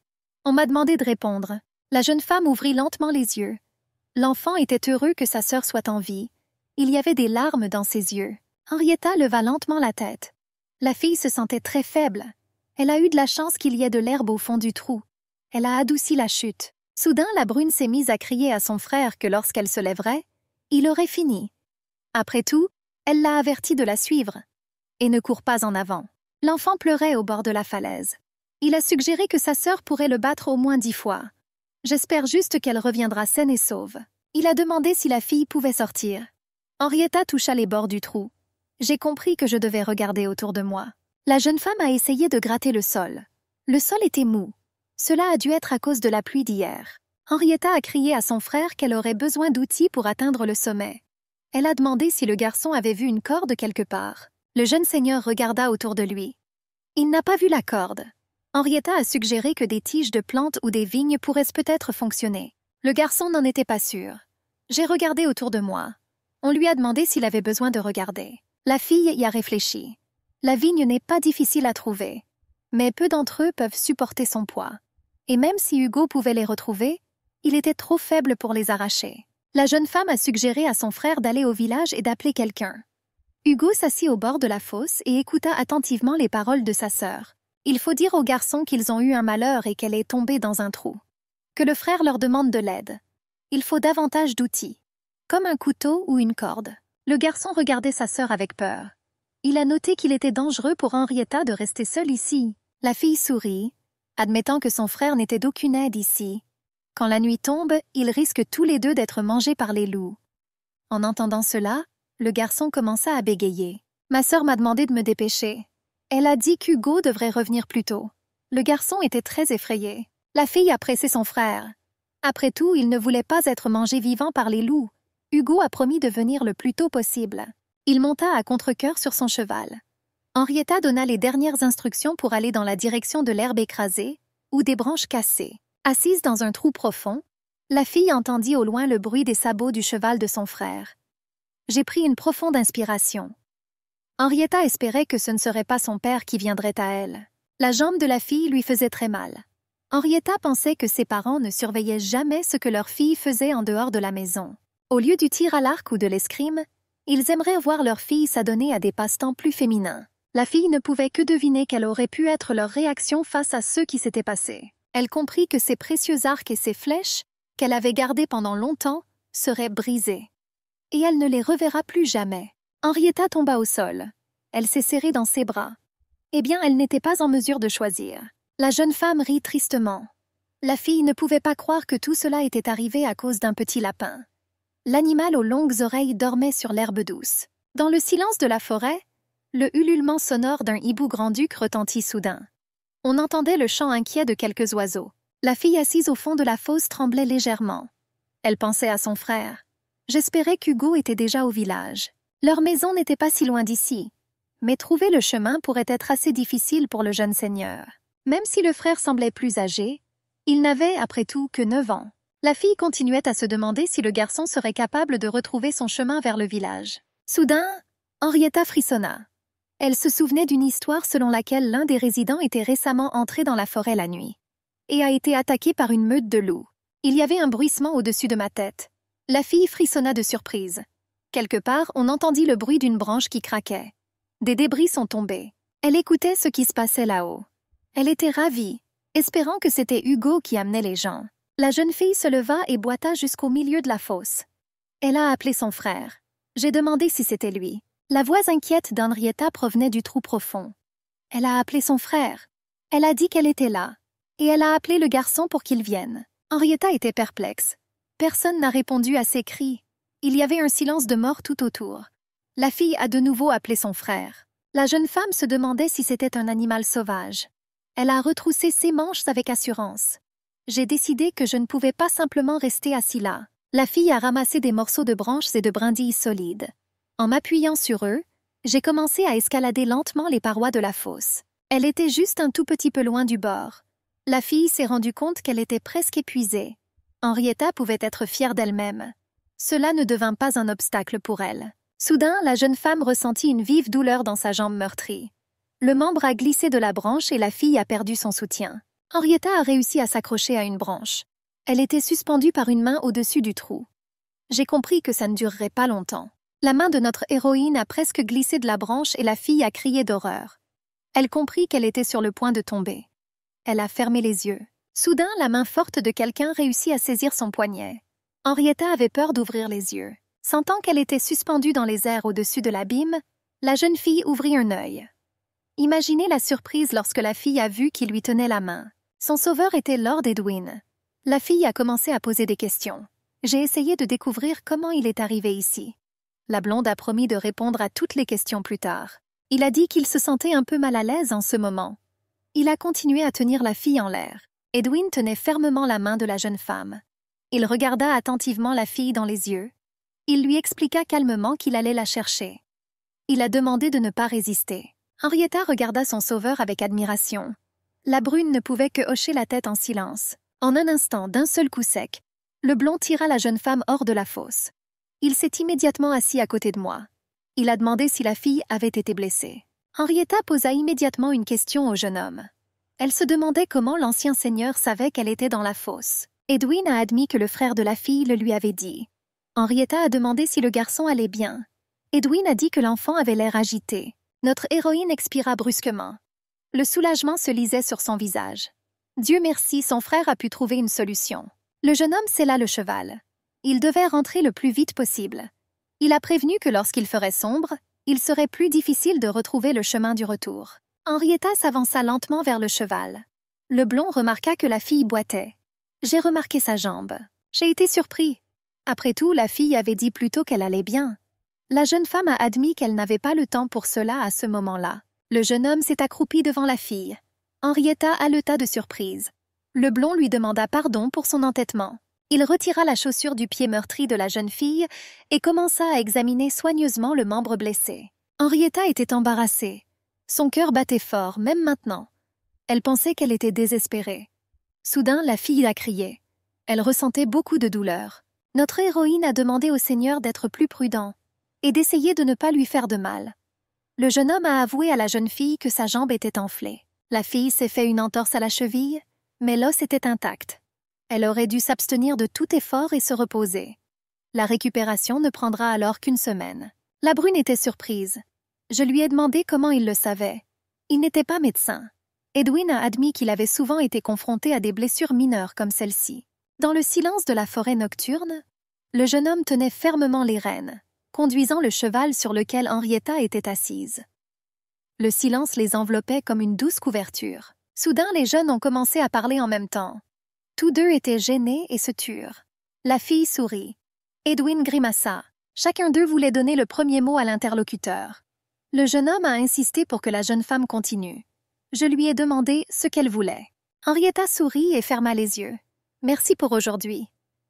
On m'a demandé de répondre. La jeune femme ouvrit lentement les yeux. L'enfant était heureux que sa sœur soit en vie. Il y avait des larmes dans ses yeux. Henrietta leva lentement la tête. La fille se sentait très faible. Elle a eu de la chance qu'il y ait de l'herbe au fond du trou. Elle a adouci la chute. Soudain, la brune s'est mise à crier à son frère que lorsqu'elle se lèverait, il aurait fini. Après tout, elle l'a averti de la suivre. Et ne court pas en avant. L'enfant pleurait au bord de la falaise. Il a suggéré que sa sœur pourrait le battre au moins 10 fois. J'espère juste qu'elle reviendra saine et sauve. Il a demandé si la fille pouvait sortir. Henrietta toucha les bords du trou. J'ai compris que je devais regarder autour de moi. La jeune femme a essayé de gratter le sol. Le sol était mou. Cela a dû être à cause de la pluie d'hier. Henrietta a crié à son frère qu'elle aurait besoin d'outils pour atteindre le sommet. Elle a demandé si le garçon avait vu une corde quelque part. Le jeune seigneur regarda autour de lui. Il n'a pas vu la corde. Henrietta a suggéré que des tiges de plantes ou des vignes pourraient peut-être fonctionner. Le garçon n'en était pas sûr. J'ai regardé autour de moi. On lui a demandé s'il avait besoin de regarder. La fille y a réfléchi. La vigne n'est pas difficile à trouver, mais peu d'entre eux peuvent supporter son poids. Et même si Hugo pouvait les retrouver, il était trop faible pour les arracher. La jeune femme a suggéré à son frère d'aller au village et d'appeler quelqu'un. Hugo s'assit au bord de la fosse et écouta attentivement les paroles de sa sœur. Il faut dire aux garçons qu'ils ont eu un malheur et qu'elle est tombée dans un trou. Que le frère leur demande de l'aide. Il faut davantage d'outils, comme un couteau ou une corde. Le garçon regardait sa sœur avec peur. Il a noté qu'il était dangereux pour Henrietta de rester seule ici. La fille sourit, admettant que son frère n'était d'aucune aide ici. Quand la nuit tombe, ils risquent tous les deux d'être mangés par les loups. En entendant cela, le garçon commença à bégayer. Ma sœur m'a demandé de me dépêcher. Elle a dit qu'Hugo devrait revenir plus tôt. Le garçon était très effrayé. La fille a pressé son frère. Après tout, il ne voulait pas être mangé vivant par les loups. Hugo a promis de venir le plus tôt possible. Il monta à contre-cœur sur son cheval. Henrietta donna les dernières instructions pour aller dans la direction de l'herbe écrasée ou des branches cassées. Assise dans un trou profond, la fille entendit au loin le bruit des sabots du cheval de son frère. J'ai pris une profonde inspiration. Henrietta espérait que ce ne serait pas son père qui viendrait à elle. La jambe de la fille lui faisait très mal. Henrietta pensait que ses parents ne surveillaient jamais ce que leur fille faisait en dehors de la maison. Au lieu du tir à l'arc ou de l'escrime, ils aimeraient voir leur fille s'adonner à des passe-temps plus féminins. La fille ne pouvait que deviner quelle aurait pu être leur réaction face à ce qui s'était passé. Elle comprit que ses précieux arcs et ses flèches, qu'elle avait gardés pendant longtemps, seraient brisés. Et elle ne les reverra plus jamais. Henrietta tomba au sol. Elle s'est serrée dans ses bras. Eh bien, elle n'était pas en mesure de choisir. La jeune femme rit tristement. La fille ne pouvait pas croire que tout cela était arrivé à cause d'un petit lapin. L'animal aux longues oreilles dormait sur l'herbe douce. Dans le silence de la forêt, le ululement sonore d'un hibou grand-duc retentit soudain. On entendait le chant inquiet de quelques oiseaux. La fille assise au fond de la fosse tremblait légèrement. Elle pensait à son frère. J'espérais qu'Hugo était déjà au village. Leur maison n'était pas si loin d'ici, mais trouver le chemin pourrait être assez difficile pour le jeune seigneur. Même si le frère semblait plus âgé, il n'avait, après tout, que 9 ans. La fille continuait à se demander si le garçon serait capable de retrouver son chemin vers le village. Soudain, Henrietta frissonna. Elle se souvenait d'une histoire selon laquelle l'un des résidents était récemment entré dans la forêt la nuit et a été attaqué par une meute de loups. Il y avait un bruissement au-dessus de ma tête. La fille frissonna de surprise. Quelque part, on entendit le bruit d'une branche qui craquait. Des débris sont tombés. Elle écoutait ce qui se passait là-haut. Elle était ravie, espérant que c'était Hugo qui amenait les gens. La jeune fille se leva et boita jusqu'au milieu de la fosse. Elle a appelé son frère. J'ai demandé si c'était lui. La voix inquiète d'Henrietta provenait du trou profond. Elle a appelé son frère. Elle a dit qu'elle était là. Et elle a appelé le garçon pour qu'il vienne. Henrietta était perplexe. Personne n'a répondu à ses cris. Il y avait un silence de mort tout autour. La fille a de nouveau appelé son frère. La jeune femme se demandait si c'était un animal sauvage. Elle a retroussé ses manches avec assurance. J'ai décidé que je ne pouvais pas simplement rester assis là. La fille a ramassé des morceaux de branches et de brindilles solides. En m'appuyant sur eux, j'ai commencé à escalader lentement les parois de la fosse. Elle était juste un tout petit peu loin du bord. La fille s'est rendue compte qu'elle était presque épuisée. Henrietta pouvait être fière d'elle-même. Cela ne devint pas un obstacle pour elle. Soudain, la jeune femme ressentit une vive douleur dans sa jambe meurtrie. Le membre a glissé de la branche et la fille a perdu son soutien. Henrietta a réussi à s'accrocher à une branche. Elle était suspendue par une main au-dessus du trou. J'ai compris que ça ne durerait pas longtemps. La main de notre héroïne a presque glissé de la branche et la fille a crié d'horreur. Elle comprit qu'elle était sur le point de tomber. Elle a fermé les yeux. Soudain, la main forte de quelqu'un réussit à saisir son poignet. Henrietta avait peur d'ouvrir les yeux. Sentant qu'elle était suspendue dans les airs au-dessus de l'abîme, la jeune fille ouvrit un œil. Imaginez la surprise lorsque la fille a vu qu'il lui tenait la main. Son sauveur était Lord Edwin. La fille a commencé à poser des questions. J'ai essayé de découvrir comment il est arrivé ici. La blonde a promis de répondre à toutes les questions plus tard. Il a dit qu'il se sentait un peu mal à l'aise en ce moment. Il a continué à tenir la fille en l'air. Edwin tenait fermement la main de la jeune femme. Il regarda attentivement la fille dans les yeux. Il lui expliqua calmement qu'il allait la chercher. Il a demandé de ne pas résister. Henrietta regarda son sauveur avec admiration. La brune ne pouvait que hocher la tête en silence. En un instant, d'un seul coup sec, le blond tira la jeune femme hors de la fosse. Il s'est immédiatement assis à côté de moi. Il a demandé si la fille avait été blessée. Henrietta posa immédiatement une question au jeune homme. Elle se demandait comment l'ancien seigneur savait qu'elle était dans la fosse. Edwin a admis que le frère de la fille le lui avait dit. Henrietta a demandé si le garçon allait bien. Edwin a dit que l'enfant avait l'air agité. Notre héroïne expira brusquement. Le soulagement se lisait sur son visage. Dieu merci, son frère a pu trouver une solution. Le jeune homme sella le cheval. Il devait rentrer le plus vite possible. Il a prévenu que lorsqu'il ferait sombre, il serait plus difficile de retrouver le chemin du retour. Henrietta s'avança lentement vers le cheval. Le blond remarqua que la fille boitait. J'ai remarqué sa jambe. J'ai été surpris. Après tout, la fille avait dit plus tôt qu'elle allait bien. La jeune femme a admis qu'elle n'avait pas le temps pour cela à ce moment-là. Le jeune homme s'est accroupi devant la fille. Henrietta haleta de surprise. Le blond lui demanda pardon pour son entêtement. Il retira la chaussure du pied meurtri de la jeune fille et commença à examiner soigneusement le membre blessé. Henrietta était embarrassée. Son cœur battait fort, même maintenant. Elle pensait qu'elle était désespérée. Soudain, la fille a crié. Elle ressentait beaucoup de douleur. Notre héroïne a demandé au Seigneur d'être plus prudent et d'essayer de ne pas lui faire de mal. Le jeune homme a avoué à la jeune fille que sa jambe était enflée. La fille s'est fait une entorse à la cheville, mais l'os était intact. Elle aurait dû s'abstenir de tout effort et se reposer. La récupération ne prendra alors qu'une semaine. La brune était surprise. Je lui ai demandé comment il le savait. Il n'était pas médecin. Edwin a admis qu'il avait souvent été confronté à des blessures mineures comme celle-ci. Dans le silence de la forêt nocturne, le jeune homme tenait fermement les rênes, conduisant le cheval sur lequel Henrietta était assise. Le silence les enveloppait comme une douce couverture. Soudain, les jeunes ont commencé à parler en même temps. Tous deux étaient gênés et se turent. La fille sourit. Edwin grimaça. Chacun d'eux voulait donner le premier mot à l'interlocuteur. Le jeune homme a insisté pour que la jeune femme continue. Je lui ai demandé ce qu'elle voulait. Henrietta sourit et ferma les yeux. Merci pour aujourd'hui.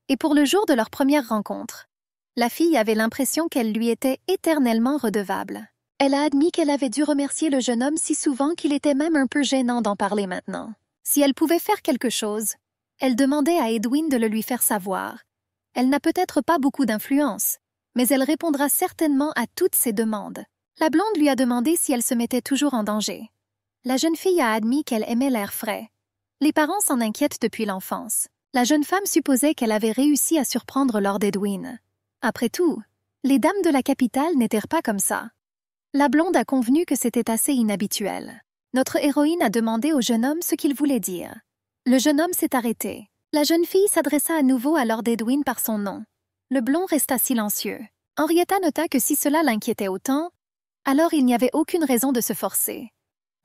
Et pour le jour de leur première rencontre. La fille avait l'impression qu'elle lui était éternellement redevable. Elle a admis qu'elle avait dû remercier le jeune homme si souvent qu'il était même un peu gênant d'en parler maintenant. Si elle pouvait faire quelque chose, elle demandait à Edwin de le lui faire savoir. Elle n'a peut-être pas beaucoup d'influence, mais elle répondra certainement à toutes ses demandes. La blonde lui a demandé si elle se mettait toujours en danger. La jeune fille a admis qu'elle aimait l'air frais. Les parents s'en inquiètent depuis l'enfance. La jeune femme supposait qu'elle avait réussi à surprendre Lord Edwin. Après tout, les dames de la capitale n'étaient pas comme ça. La blonde a convenu que c'était assez inhabituel. Notre héroïne a demandé au jeune homme ce qu'il voulait dire. Le jeune homme s'est arrêté. La jeune fille s'adressa à nouveau à Lord Edwin par son nom. Le blond resta silencieux. Henrietta nota que si cela l'inquiétait autant, alors il n'y avait aucune raison de se forcer.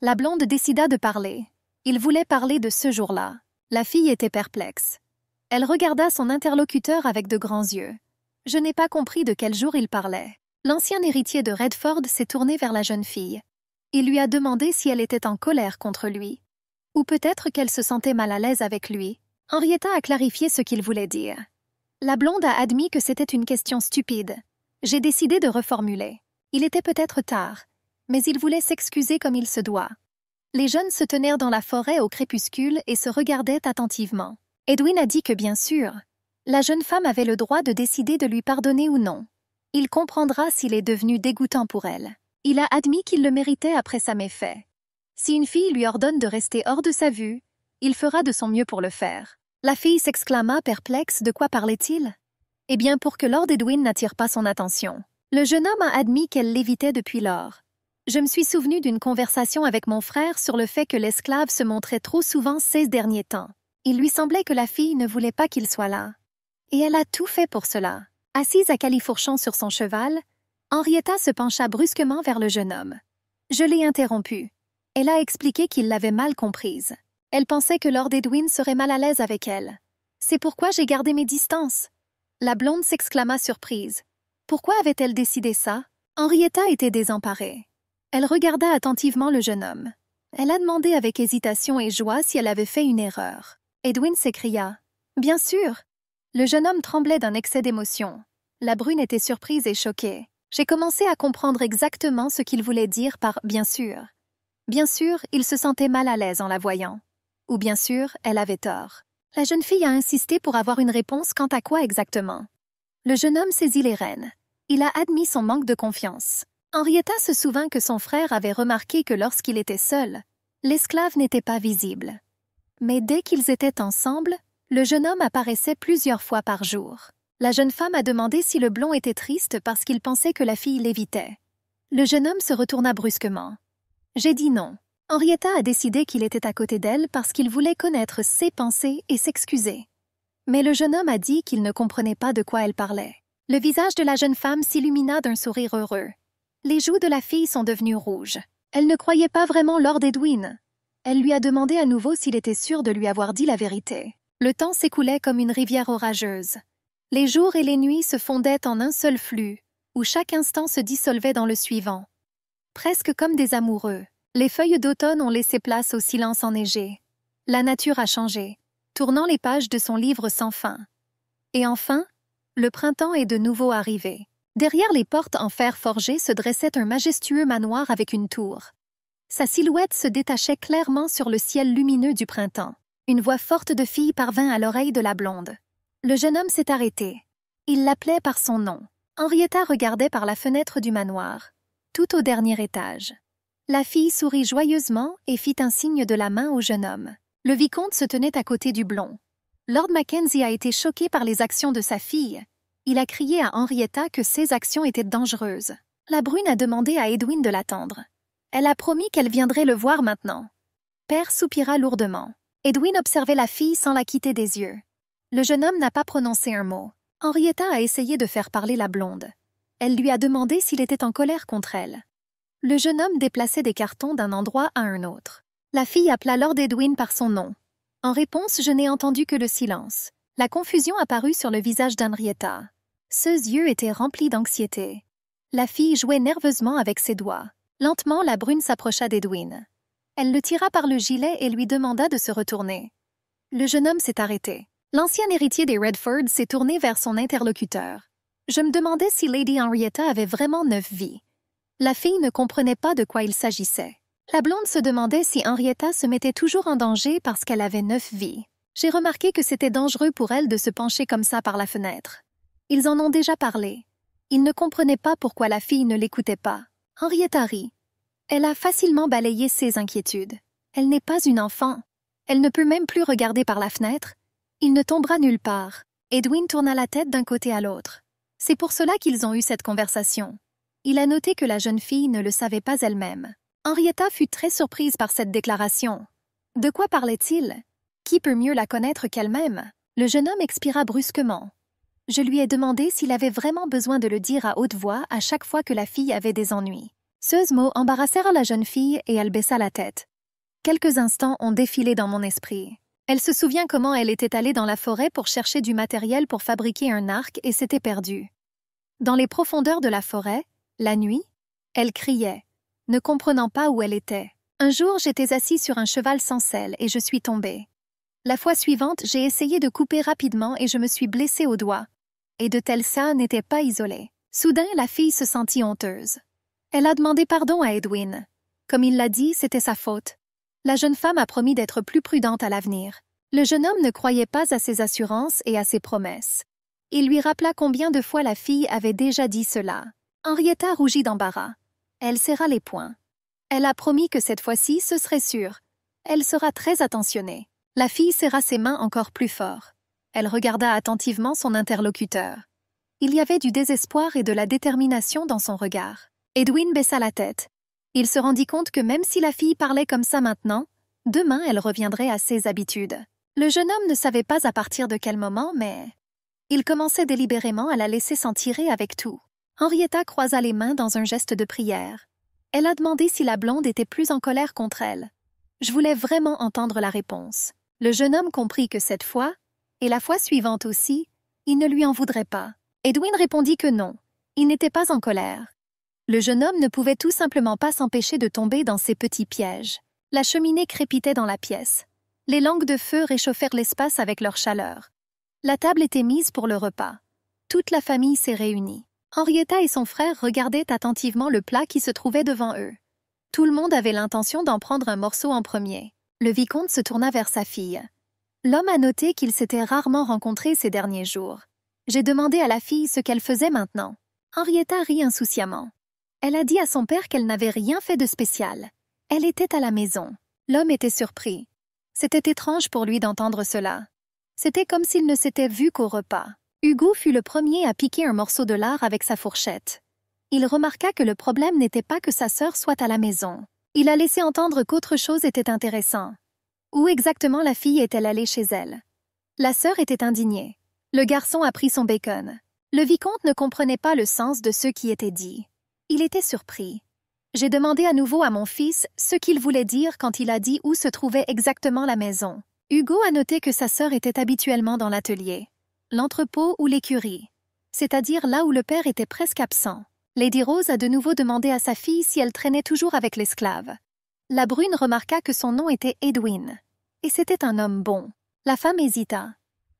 La blonde décida de parler. Il voulait parler de ce jour-là. La fille était perplexe. Elle regarda son interlocuteur avec de grands yeux. Je n'ai pas compris de quel jour il parlait. L'ancien héritier de Redford s'est tourné vers la jeune fille. Il lui a demandé si elle était en colère contre lui. Ou peut-être qu'elle se sentait mal à l'aise avec lui. Henrietta a clarifié ce qu'il voulait dire. La blonde a admis que c'était une question stupide. J'ai décidé de reformuler. Il était peut-être tard, mais il voulait s'excuser comme il se doit. Les jeunes se tenèrent dans la forêt au crépuscule et se regardaient attentivement. Edwin a dit que bien sûr, la jeune femme avait le droit de décider de lui pardonner ou non. Il comprendra s'il est devenu dégoûtant pour elle. Il a admis qu'il le méritait après sa méfait. Si une fille lui ordonne de rester hors de sa vue, il fera de son mieux pour le faire. La fille s'exclama perplexe, de quoi parlait-il? Eh bien pour que Lord Edwin n'attire pas son attention. Le jeune homme a admis qu'elle l'évitait depuis lors. Je me suis souvenu d'une conversation avec mon frère sur le fait que l'esclave se montrait trop souvent ces derniers temps. Il lui semblait que la fille ne voulait pas qu'il soit là. Et elle a tout fait pour cela. Assise à califourchon sur son cheval, Henrietta se pencha brusquement vers le jeune homme. Je l'ai interrompue. Elle a expliqué qu'il l'avait mal comprise. Elle pensait que Lord Edwin serait mal à l'aise avec elle. C'est pourquoi j'ai gardé mes distances. La blonde s'exclama surprise. Pourquoi avait-elle décidé ça? Henrietta était désemparée. Elle regarda attentivement le jeune homme. Elle a demandé avec hésitation et joie si elle avait fait une erreur. Edwin s'écria. « Bien sûr !» Le jeune homme tremblait d'un excès d'émotion. La brune était surprise et choquée. J'ai commencé à comprendre exactement ce qu'il voulait dire par « bien sûr ». Bien sûr, il se sentait mal à l'aise en la voyant. Ou bien sûr, elle avait tort. La jeune fille a insisté pour avoir une réponse quant à quoi exactement. Le jeune homme saisit les rênes. Il a admis son manque de confiance. Henrietta se souvint que son frère avait remarqué que lorsqu'il était seul, l'esclave n'était pas visible. Mais dès qu'ils étaient ensemble, le jeune homme apparaissait plusieurs fois par jour. La jeune femme a demandé si le blond était triste parce qu'il pensait que la fille l'évitait. Le jeune homme se retourna brusquement. J'ai dit non. Henrietta a décidé qu'il était à côté d'elle parce qu'il voulait connaître ses pensées et s'excuser. Mais le jeune homme a dit qu'il ne comprenait pas de quoi elle parlait. Le visage de la jeune femme s'illumina d'un sourire heureux. Les joues de la fille sont devenues rouges. Elle ne croyait pas vraiment Lord Edwin. Elle lui a demandé à nouveau s'il était sûr de lui avoir dit la vérité. Le temps s'écoulait comme une rivière orageuse. Les jours et les nuits se fondaient en un seul flux, où chaque instant se dissolvait dans le suivant. Presque comme des amoureux, les feuilles d'automne ont laissé place au silence enneigé. La nature a changé, tournant les pages de son livre sans fin. Et enfin, le printemps est de nouveau arrivé. Derrière les portes en fer forgé se dressait un majestueux manoir avec une tour. Sa silhouette se détachait clairement sur le ciel lumineux du printemps. Une voix forte de fille parvint à l'oreille de la blonde. Le jeune homme s'est arrêté. Il l'appelait par son nom. Henrietta regardait par la fenêtre du manoir, tout au dernier étage. La fille sourit joyeusement et fit un signe de la main au jeune homme. Le vicomte se tenait à côté du blond. Lord Mackenzie a été choqué par les actions de sa fille. Il a crié à Henrietta que ses actions étaient dangereuses. La brune a demandé à Edwin de l'attendre. Elle a promis qu'elle viendrait le voir maintenant. Père soupira lourdement. Edwin observait la fille sans la quitter des yeux. Le jeune homme n'a pas prononcé un mot. Henrietta a essayé de faire parler la blonde. Elle lui a demandé s'il était en colère contre elle. Le jeune homme déplaçait des cartons d'un endroit à un autre. La fille appela Lord Edwin par son nom. En réponse, je n'ai entendu que le silence. La confusion apparut sur le visage d'Henrietta. Ses yeux étaient remplis d'anxiété. La fille jouait nerveusement avec ses doigts. Lentement, la brune s'approcha d'Edwin. Elle le tira par le gilet et lui demanda de se retourner. Le jeune homme s'est arrêté. L'ancien héritier des Redford s'est tourné vers son interlocuteur. Je me demandais si Lady Henrietta avait vraiment 9 vies. La fille ne comprenait pas de quoi il s'agissait. La blonde se demandait si Henrietta se mettait toujours en danger parce qu'elle avait 9 vies. J'ai remarqué que c'était dangereux pour elle de se pencher comme ça par la fenêtre. Ils en ont déjà parlé. Ils ne comprenaient pas pourquoi la fille ne l'écoutait pas. Henrietta rit. Elle a facilement balayé ses inquiétudes. Elle n'est pas une enfant. Elle ne peut même plus regarder par la fenêtre. Il ne tombera nulle part. Edwin tourna la tête d'un côté à l'autre. C'est pour cela qu'ils ont eu cette conversation. Il a noté que la jeune fille ne le savait pas elle-même. Henrietta fut très surprise par cette déclaration. De quoi parlait-il? Qui peut mieux la connaître qu'elle-même? Le jeune homme expira brusquement. Je lui ai demandé s'il avait vraiment besoin de le dire à haute voix à chaque fois que la fille avait des ennuis. Ces mots embarrassèrent la jeune fille et elle baissa la tête. Quelques instants ont défilé dans mon esprit. Elle se souvient comment elle était allée dans la forêt pour chercher du matériel pour fabriquer un arc et s'était perdue. Dans les profondeurs de la forêt, la nuit, elle criait, ne comprenant pas où elle était. Un jour, j'étais assis sur un cheval sans selle et je suis tombée. La fois suivante, j'ai essayé de couper rapidement et je me suis blessée au doigt. Et de tels cas n'étaient pas isolés. Soudain, la fille se sentit honteuse. Elle a demandé pardon à Edwin. Comme il l'a dit, c'était sa faute. La jeune femme a promis d'être plus prudente à l'avenir. Le jeune homme ne croyait pas à ses assurances et à ses promesses. Il lui rappela combien de fois la fille avait déjà dit cela. Henrietta rougit d'embarras. Elle serra les poings. Elle a promis que cette fois-ci, ce serait sûr. Elle sera très attentionnée. La fille serra ses mains encore plus fort. Elle regarda attentivement son interlocuteur. Il y avait du désespoir et de la détermination dans son regard. Edwin baissa la tête. Il se rendit compte que même si la fille parlait comme ça maintenant, demain elle reviendrait à ses habitudes. Le jeune homme ne savait pas à partir de quel moment, mais il commençait délibérément à la laisser s'en tirer avec tout. Henrietta croisa les mains dans un geste de prière. Elle a demandé si la blonde était plus en colère contre elle. Je voulais vraiment entendre la réponse. Le jeune homme comprit que cette fois, et la fois suivante aussi, il ne lui en voudrait pas. Edwin répondit que non, il n'était pas en colère. Le jeune homme ne pouvait tout simplement pas s'empêcher de tomber dans ces petits pièges. La cheminée crépitait dans la pièce. Les langues de feu réchauffèrent l'espace avec leur chaleur. La table était mise pour le repas. Toute la famille s'est réunie. Henrietta et son frère regardaient attentivement le plat qui se trouvait devant eux. Tout le monde avait l'intention d'en prendre un morceau en premier. Le vicomte se tourna vers sa fille. L'homme a noté qu'ils s'étaient rarement rencontrés ces derniers jours. J'ai demandé à la fille ce qu'elle faisait maintenant. Henrietta rit insouciamment. Elle a dit à son père qu'elle n'avait rien fait de spécial. Elle était à la maison. L'homme était surpris. C'était étrange pour lui d'entendre cela. C'était comme s'il ne s'était vu qu'au repas. Hugo fut le premier à piquer un morceau de lard avec sa fourchette. Il remarqua que le problème n'était pas que sa sœur soit à la maison. Il a laissé entendre qu'autre chose était intéressant. Où exactement la fille est-elle allée chez elle? La sœur était indignée. Le garçon a pris son bacon. Le vicomte ne comprenait pas le sens de ce qui était dit. Il était surpris. J'ai demandé à nouveau à mon fils ce qu'il voulait dire quand il a dit où se trouvait exactement la maison. Hugo a noté que sa sœur était habituellement dans l'atelier, l'entrepôt ou l'écurie, c'est-à-dire là où le père était presque absent. Lady Rose a de nouveau demandé à sa fille si elle traînait toujours avec l'esclave. La brune remarqua que son nom était Edwin, et c'était un homme bon. La femme hésita.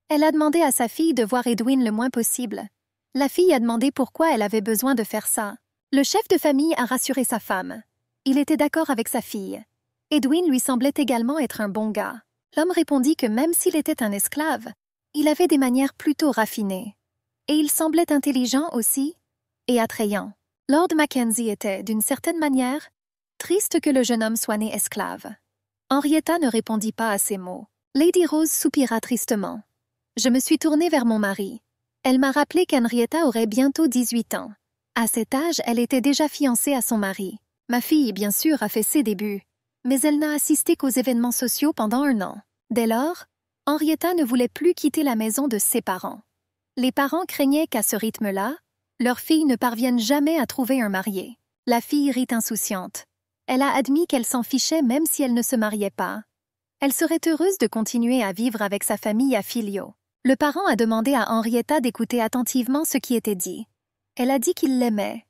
Elle a demandé à sa fille de voir Edwin le moins possible. La fille a demandé pourquoi elle avait besoin de faire ça. Le chef de famille a rassuré sa femme. Il était d'accord avec sa fille. Edwin lui semblait également être un bon gars. L'homme répondit que même s'il était un esclave, il avait des manières plutôt raffinées. Et il semblait intelligent aussi, et attrayant. Lord Mackenzie était, d'une certaine manière, triste que le jeune homme soit né esclave. Henrietta ne répondit pas à ces mots. Lady Rose soupira tristement. Je me suis tournée vers mon mari. Elle m'a rappelé qu'Henrietta aurait bientôt 18 ans. À cet âge, elle était déjà fiancée à son mari. Ma fille, bien sûr, a fait ses débuts, mais elle n'a assisté qu'aux événements sociaux pendant 1 an. Dès lors, Henrietta ne voulait plus quitter la maison de ses parents. Les parents craignaient qu'à ce rythme-là, leur fille ne parvienne jamais à trouver un marié. La fille rit insouciante. Elle a admis qu'elle s'en fichait même si elle ne se mariait pas. Elle serait heureuse de continuer à vivre avec sa famille à Filio. Le parent a demandé à Henrietta d'écouter attentivement ce qui était dit. Elle a dit qu'il l'aimait.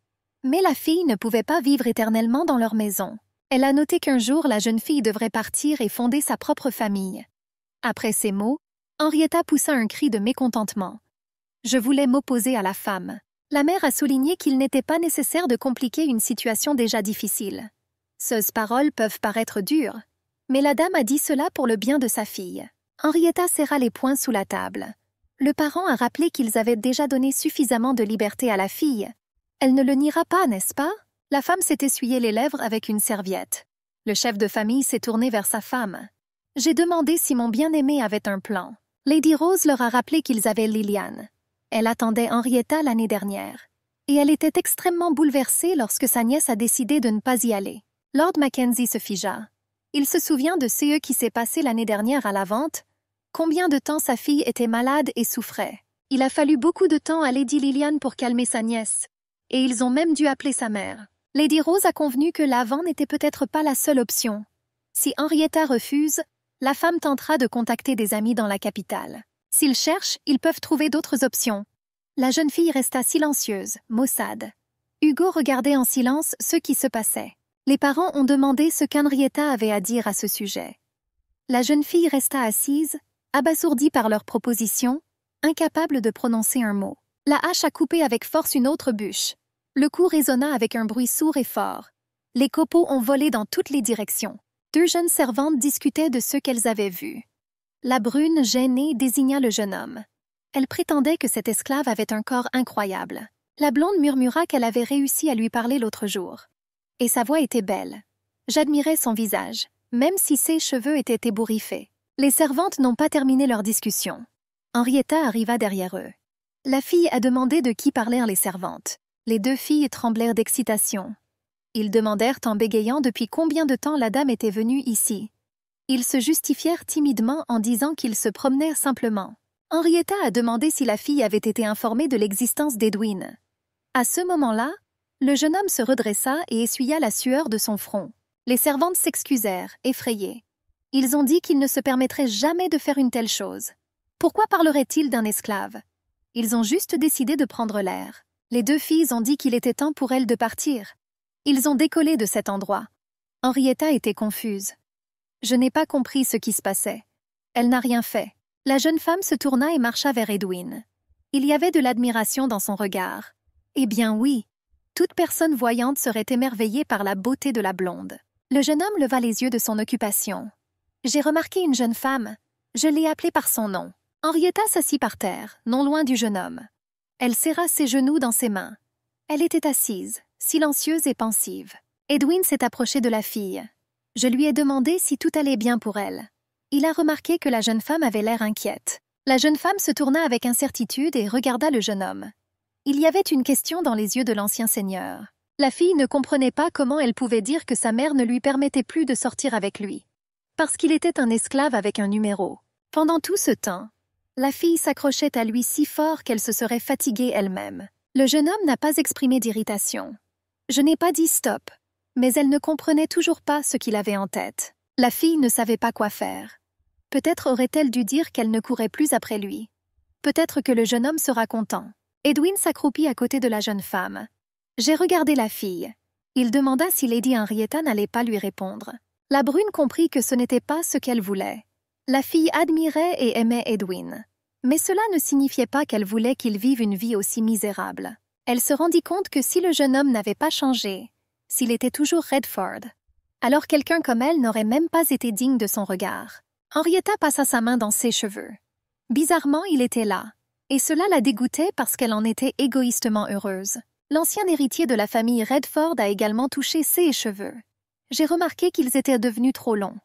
Mais la fille ne pouvait pas vivre éternellement dans leur maison. Elle a noté qu'un jour, la jeune fille devrait partir et fonder sa propre famille. Après ces mots, Henrietta poussa un cri de mécontentement. Je voulais m'opposer à la femme. La mère a souligné qu'il n'était pas nécessaire de compliquer une situation déjà difficile. Ces paroles peuvent paraître dures, mais la dame a dit cela pour le bien de sa fille. Henrietta serra les poings sous la table. Le parent a rappelé qu'ils avaient déjà donné suffisamment de liberté à la fille. Elle ne le niera pas, n'est-ce pas? La femme s'est essuyée les lèvres avec une serviette. Le chef de famille s'est tourné vers sa femme. J'ai demandé si mon bien-aimé avait un plan. Lady Rose leur a rappelé qu'ils avaient Liliane. Elle attendait Henrietta l'année dernière. Et elle était extrêmement bouleversée lorsque sa nièce a décidé de ne pas y aller. Lord Mackenzie se figea. Il se souvient de ce qui s'est passé l'année dernière à la vente. Combien de temps sa fille était malade et souffrait. Il a fallu beaucoup de temps à Lady Liliane pour calmer sa nièce. Et ils ont même dû appeler sa mère. Lady Rose a convenu que l'avant n'était peut-être pas la seule option. Si Henrietta refuse, la femme tentera de contacter des amis dans la capitale. S'ils cherchent, ils peuvent trouver d'autres options. La jeune fille resta silencieuse, maussade. Hugo regardait en silence ce qui se passait. Les parents ont demandé ce qu'Henrietta avait à dire à ce sujet. La jeune fille resta assise, abasourdie par leur proposition, incapable de prononcer un mot. La hache a coupé avec force une autre bûche. Le coup résonna avec un bruit sourd et fort. Les copeaux ont volé dans toutes les directions. 2 jeunes servantes discutaient de ce qu'elles avaient vu. La brune, gênée, désigna le jeune homme. Elle prétendait que cet esclave avait un corps incroyable. La blonde murmura qu'elle avait réussi à lui parler l'autre jour. Et sa voix était belle. J'admirais son visage, même si ses cheveux étaient ébouriffés. Les servantes n'ont pas terminé leur discussion. Henrietta arriva derrière eux. La fille a demandé de qui parlèrent les servantes. Les 2 filles tremblèrent d'excitation. Ils demandèrent en bégayant depuis combien de temps la dame était venue ici. Ils se justifièrent timidement en disant qu'ils se promenaient simplement. Henrietta a demandé si la fille avait été informée de l'existence d'Edwin. À ce moment-là, le jeune homme se redressa et essuya la sueur de son front. Les servantes s'excusèrent, effrayées. Ils ont dit qu'ils ne se permettraient jamais de faire une telle chose. Pourquoi parleraient-ils d'un esclave? Ils ont juste décidé de prendre l'air. Les 2 filles ont dit qu'il était temps pour elles de partir. Ils ont décollé de cet endroit. Henrietta était confuse. Je n'ai pas compris ce qui se passait. Elle n'a rien fait. La jeune femme se tourna et marcha vers Edwin. Il y avait de l'admiration dans son regard. Eh bien oui, toute personne voyante serait émerveillée par la beauté de la blonde. Le jeune homme leva les yeux de son occupation. J'ai remarqué une jeune femme. Je l'ai appelée par son nom. Henrietta s'assit par terre, non loin du jeune homme. Elle serra ses genoux dans ses mains. Elle était assise, silencieuse et pensive. Edwin s'est approché de la fille. Je lui ai demandé si tout allait bien pour elle. Il a remarqué que la jeune femme avait l'air inquiète. La jeune femme se tourna avec incertitude et regarda le jeune homme. Il y avait une question dans les yeux de l'ancien seigneur. La fille ne comprenait pas comment elle pouvait dire que sa mère ne lui permettait plus de sortir avec lui. Parce qu'il était un esclave avec un numéro. Pendant tout ce temps, la fille s'accrochait à lui si fort qu'elle se serait fatiguée elle-même. Le jeune homme n'a pas exprimé d'irritation. Je n'ai pas dit stop, mais elle ne comprenait toujours pas ce qu'il avait en tête. La fille ne savait pas quoi faire. Peut-être aurait-elle dû dire qu'elle ne courait plus après lui. Peut-être que le jeune homme sera content. Edwin s'accroupit à côté de la jeune femme. J'ai regardé la fille. Il demanda si Lady Henrietta n'allait pas lui répondre. La brune comprit que ce n'était pas ce qu'elle voulait. La fille admirait et aimait Edwin. Mais cela ne signifiait pas qu'elle voulait qu'il vive une vie aussi misérable. Elle se rendit compte que si le jeune homme n'avait pas changé, s'il était toujours Redford, alors quelqu'un comme elle n'aurait même pas été digne de son regard. Henrietta passa sa main dans ses cheveux. Bizarrement, il était là, et cela la dégoûtait parce qu'elle en était égoïstement heureuse. L'ancien héritier de la famille Redford a également touché ses cheveux. J'ai remarqué qu'ils étaient devenus trop longs.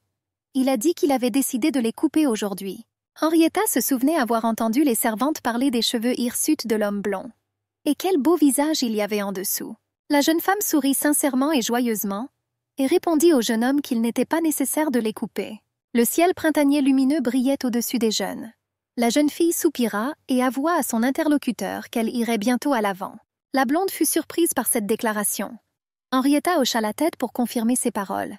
Il a dit qu'il avait décidé de les couper aujourd'hui. Henrietta se souvenait avoir entendu les servantes parler des cheveux hirsutes de l'homme blond. Et quel beau visage il y avait en dessous. La jeune femme sourit sincèrement et joyeusement, et répondit au jeune homme qu'il n'était pas nécessaire de les couper. Le ciel printanier lumineux brillait au-dessus des jeunes. La jeune fille soupira et avoua à son interlocuteur qu'elle irait bientôt à l'avant. La blonde fut surprise par cette déclaration. Henrietta hocha la tête pour confirmer ses paroles.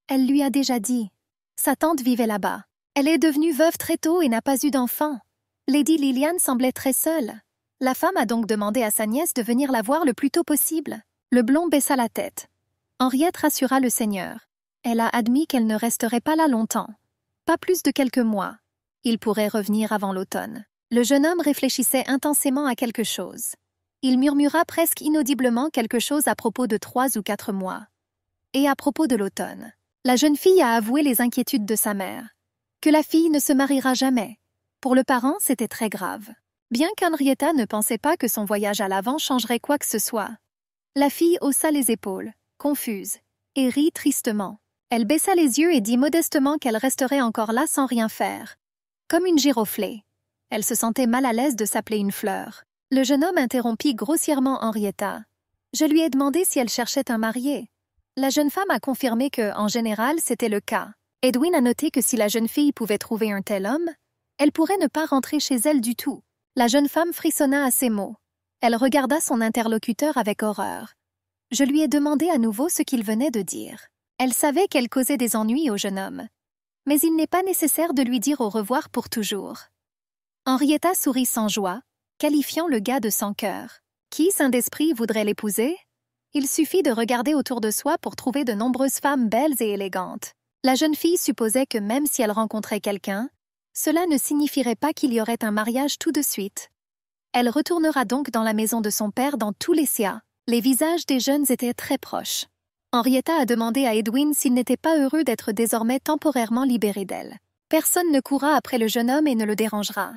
Elle lui a déjà dit. Sa tante vivait là-bas. Elle est devenue veuve très tôt et n'a pas eu d'enfant. Lady Lilian semblait très seule. La femme a donc demandé à sa nièce de venir la voir le plus tôt possible. Le blond baissa la tête. Henriette rassura le seigneur. Elle a admis qu'elle ne resterait pas là longtemps. Pas plus de quelques mois. Il pourrait revenir avant l'automne. Le jeune homme réfléchissait intensément à quelque chose. Il murmura presque inaudiblement quelque chose à propos de 3 ou 4 mois. Et à propos de l'automne. La jeune fille a avoué les inquiétudes de sa mère. Que la fille ne se mariera jamais. Pour le parent, c'était très grave. Bien qu'Henrietta ne pensait pas que son voyage à l'avant changerait quoi que ce soit. La fille haussa les épaules, confuse, et rit tristement. Elle baissa les yeux et dit modestement qu'elle resterait encore là sans rien faire. Comme une giroflée. Elle se sentait mal à l'aise de s'appeler une fleur. Le jeune homme interrompit grossièrement Henrietta. Je lui ai demandé si elle cherchait un marié. La jeune femme a confirmé que, en général, c'était le cas. Edwin a noté que si la jeune fille pouvait trouver un tel homme, elle pourrait ne pas rentrer chez elle du tout. La jeune femme frissonna à ces mots. Elle regarda son interlocuteur avec horreur. Je lui ai demandé à nouveau ce qu'il venait de dire. Elle savait qu'elle causait des ennuis au jeune homme. Mais il n'est pas nécessaire de lui dire au revoir pour toujours. Henrietta sourit sans joie, qualifiant le gars de sans cœur. Qui, saint d'esprit, voudrait l'épouser? Il suffit de regarder autour de soi pour trouver de nombreuses femmes belles et élégantes. La jeune fille supposait que même si elle rencontrait quelqu'un, cela ne signifierait pas qu'il y aurait un mariage tout de suite. Elle retournera donc dans la maison de son père dans tous les cas. Les visages des jeunes étaient très proches. Henrietta a demandé à Edwin s'il n'était pas heureux d'être désormais temporairement libéré d'elle. Personne ne courra après le jeune homme et ne le dérangera.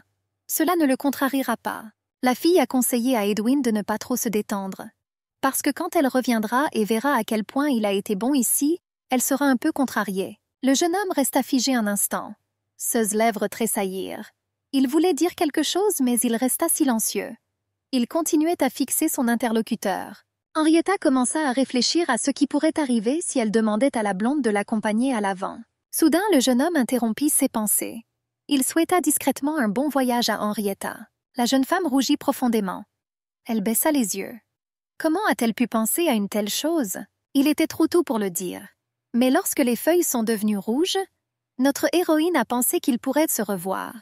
Cela ne le contrariera pas. La fille a conseillé à Edwin de ne pas trop se détendre. Parce que quand elle reviendra et verra à quel point il a été bon ici, elle sera un peu contrariée. Le jeune homme resta figé un instant. Ses lèvres tressaillirent. Il voulait dire quelque chose, mais il resta silencieux. Il continuait à fixer son interlocuteur. Henrietta commença à réfléchir à ce qui pourrait arriver si elle demandait à la blonde de l'accompagner à l'avant. Soudain, le jeune homme interrompit ses pensées. Il souhaita discrètement un bon voyage à Henrietta. La jeune femme rougit profondément. Elle baissa les yeux. Comment a-t-elle pu penser à une telle chose? Il était trop tôt pour le dire. Mais lorsque les feuilles sont devenues rouges, notre héroïne a pensé qu'ils pourraient se revoir.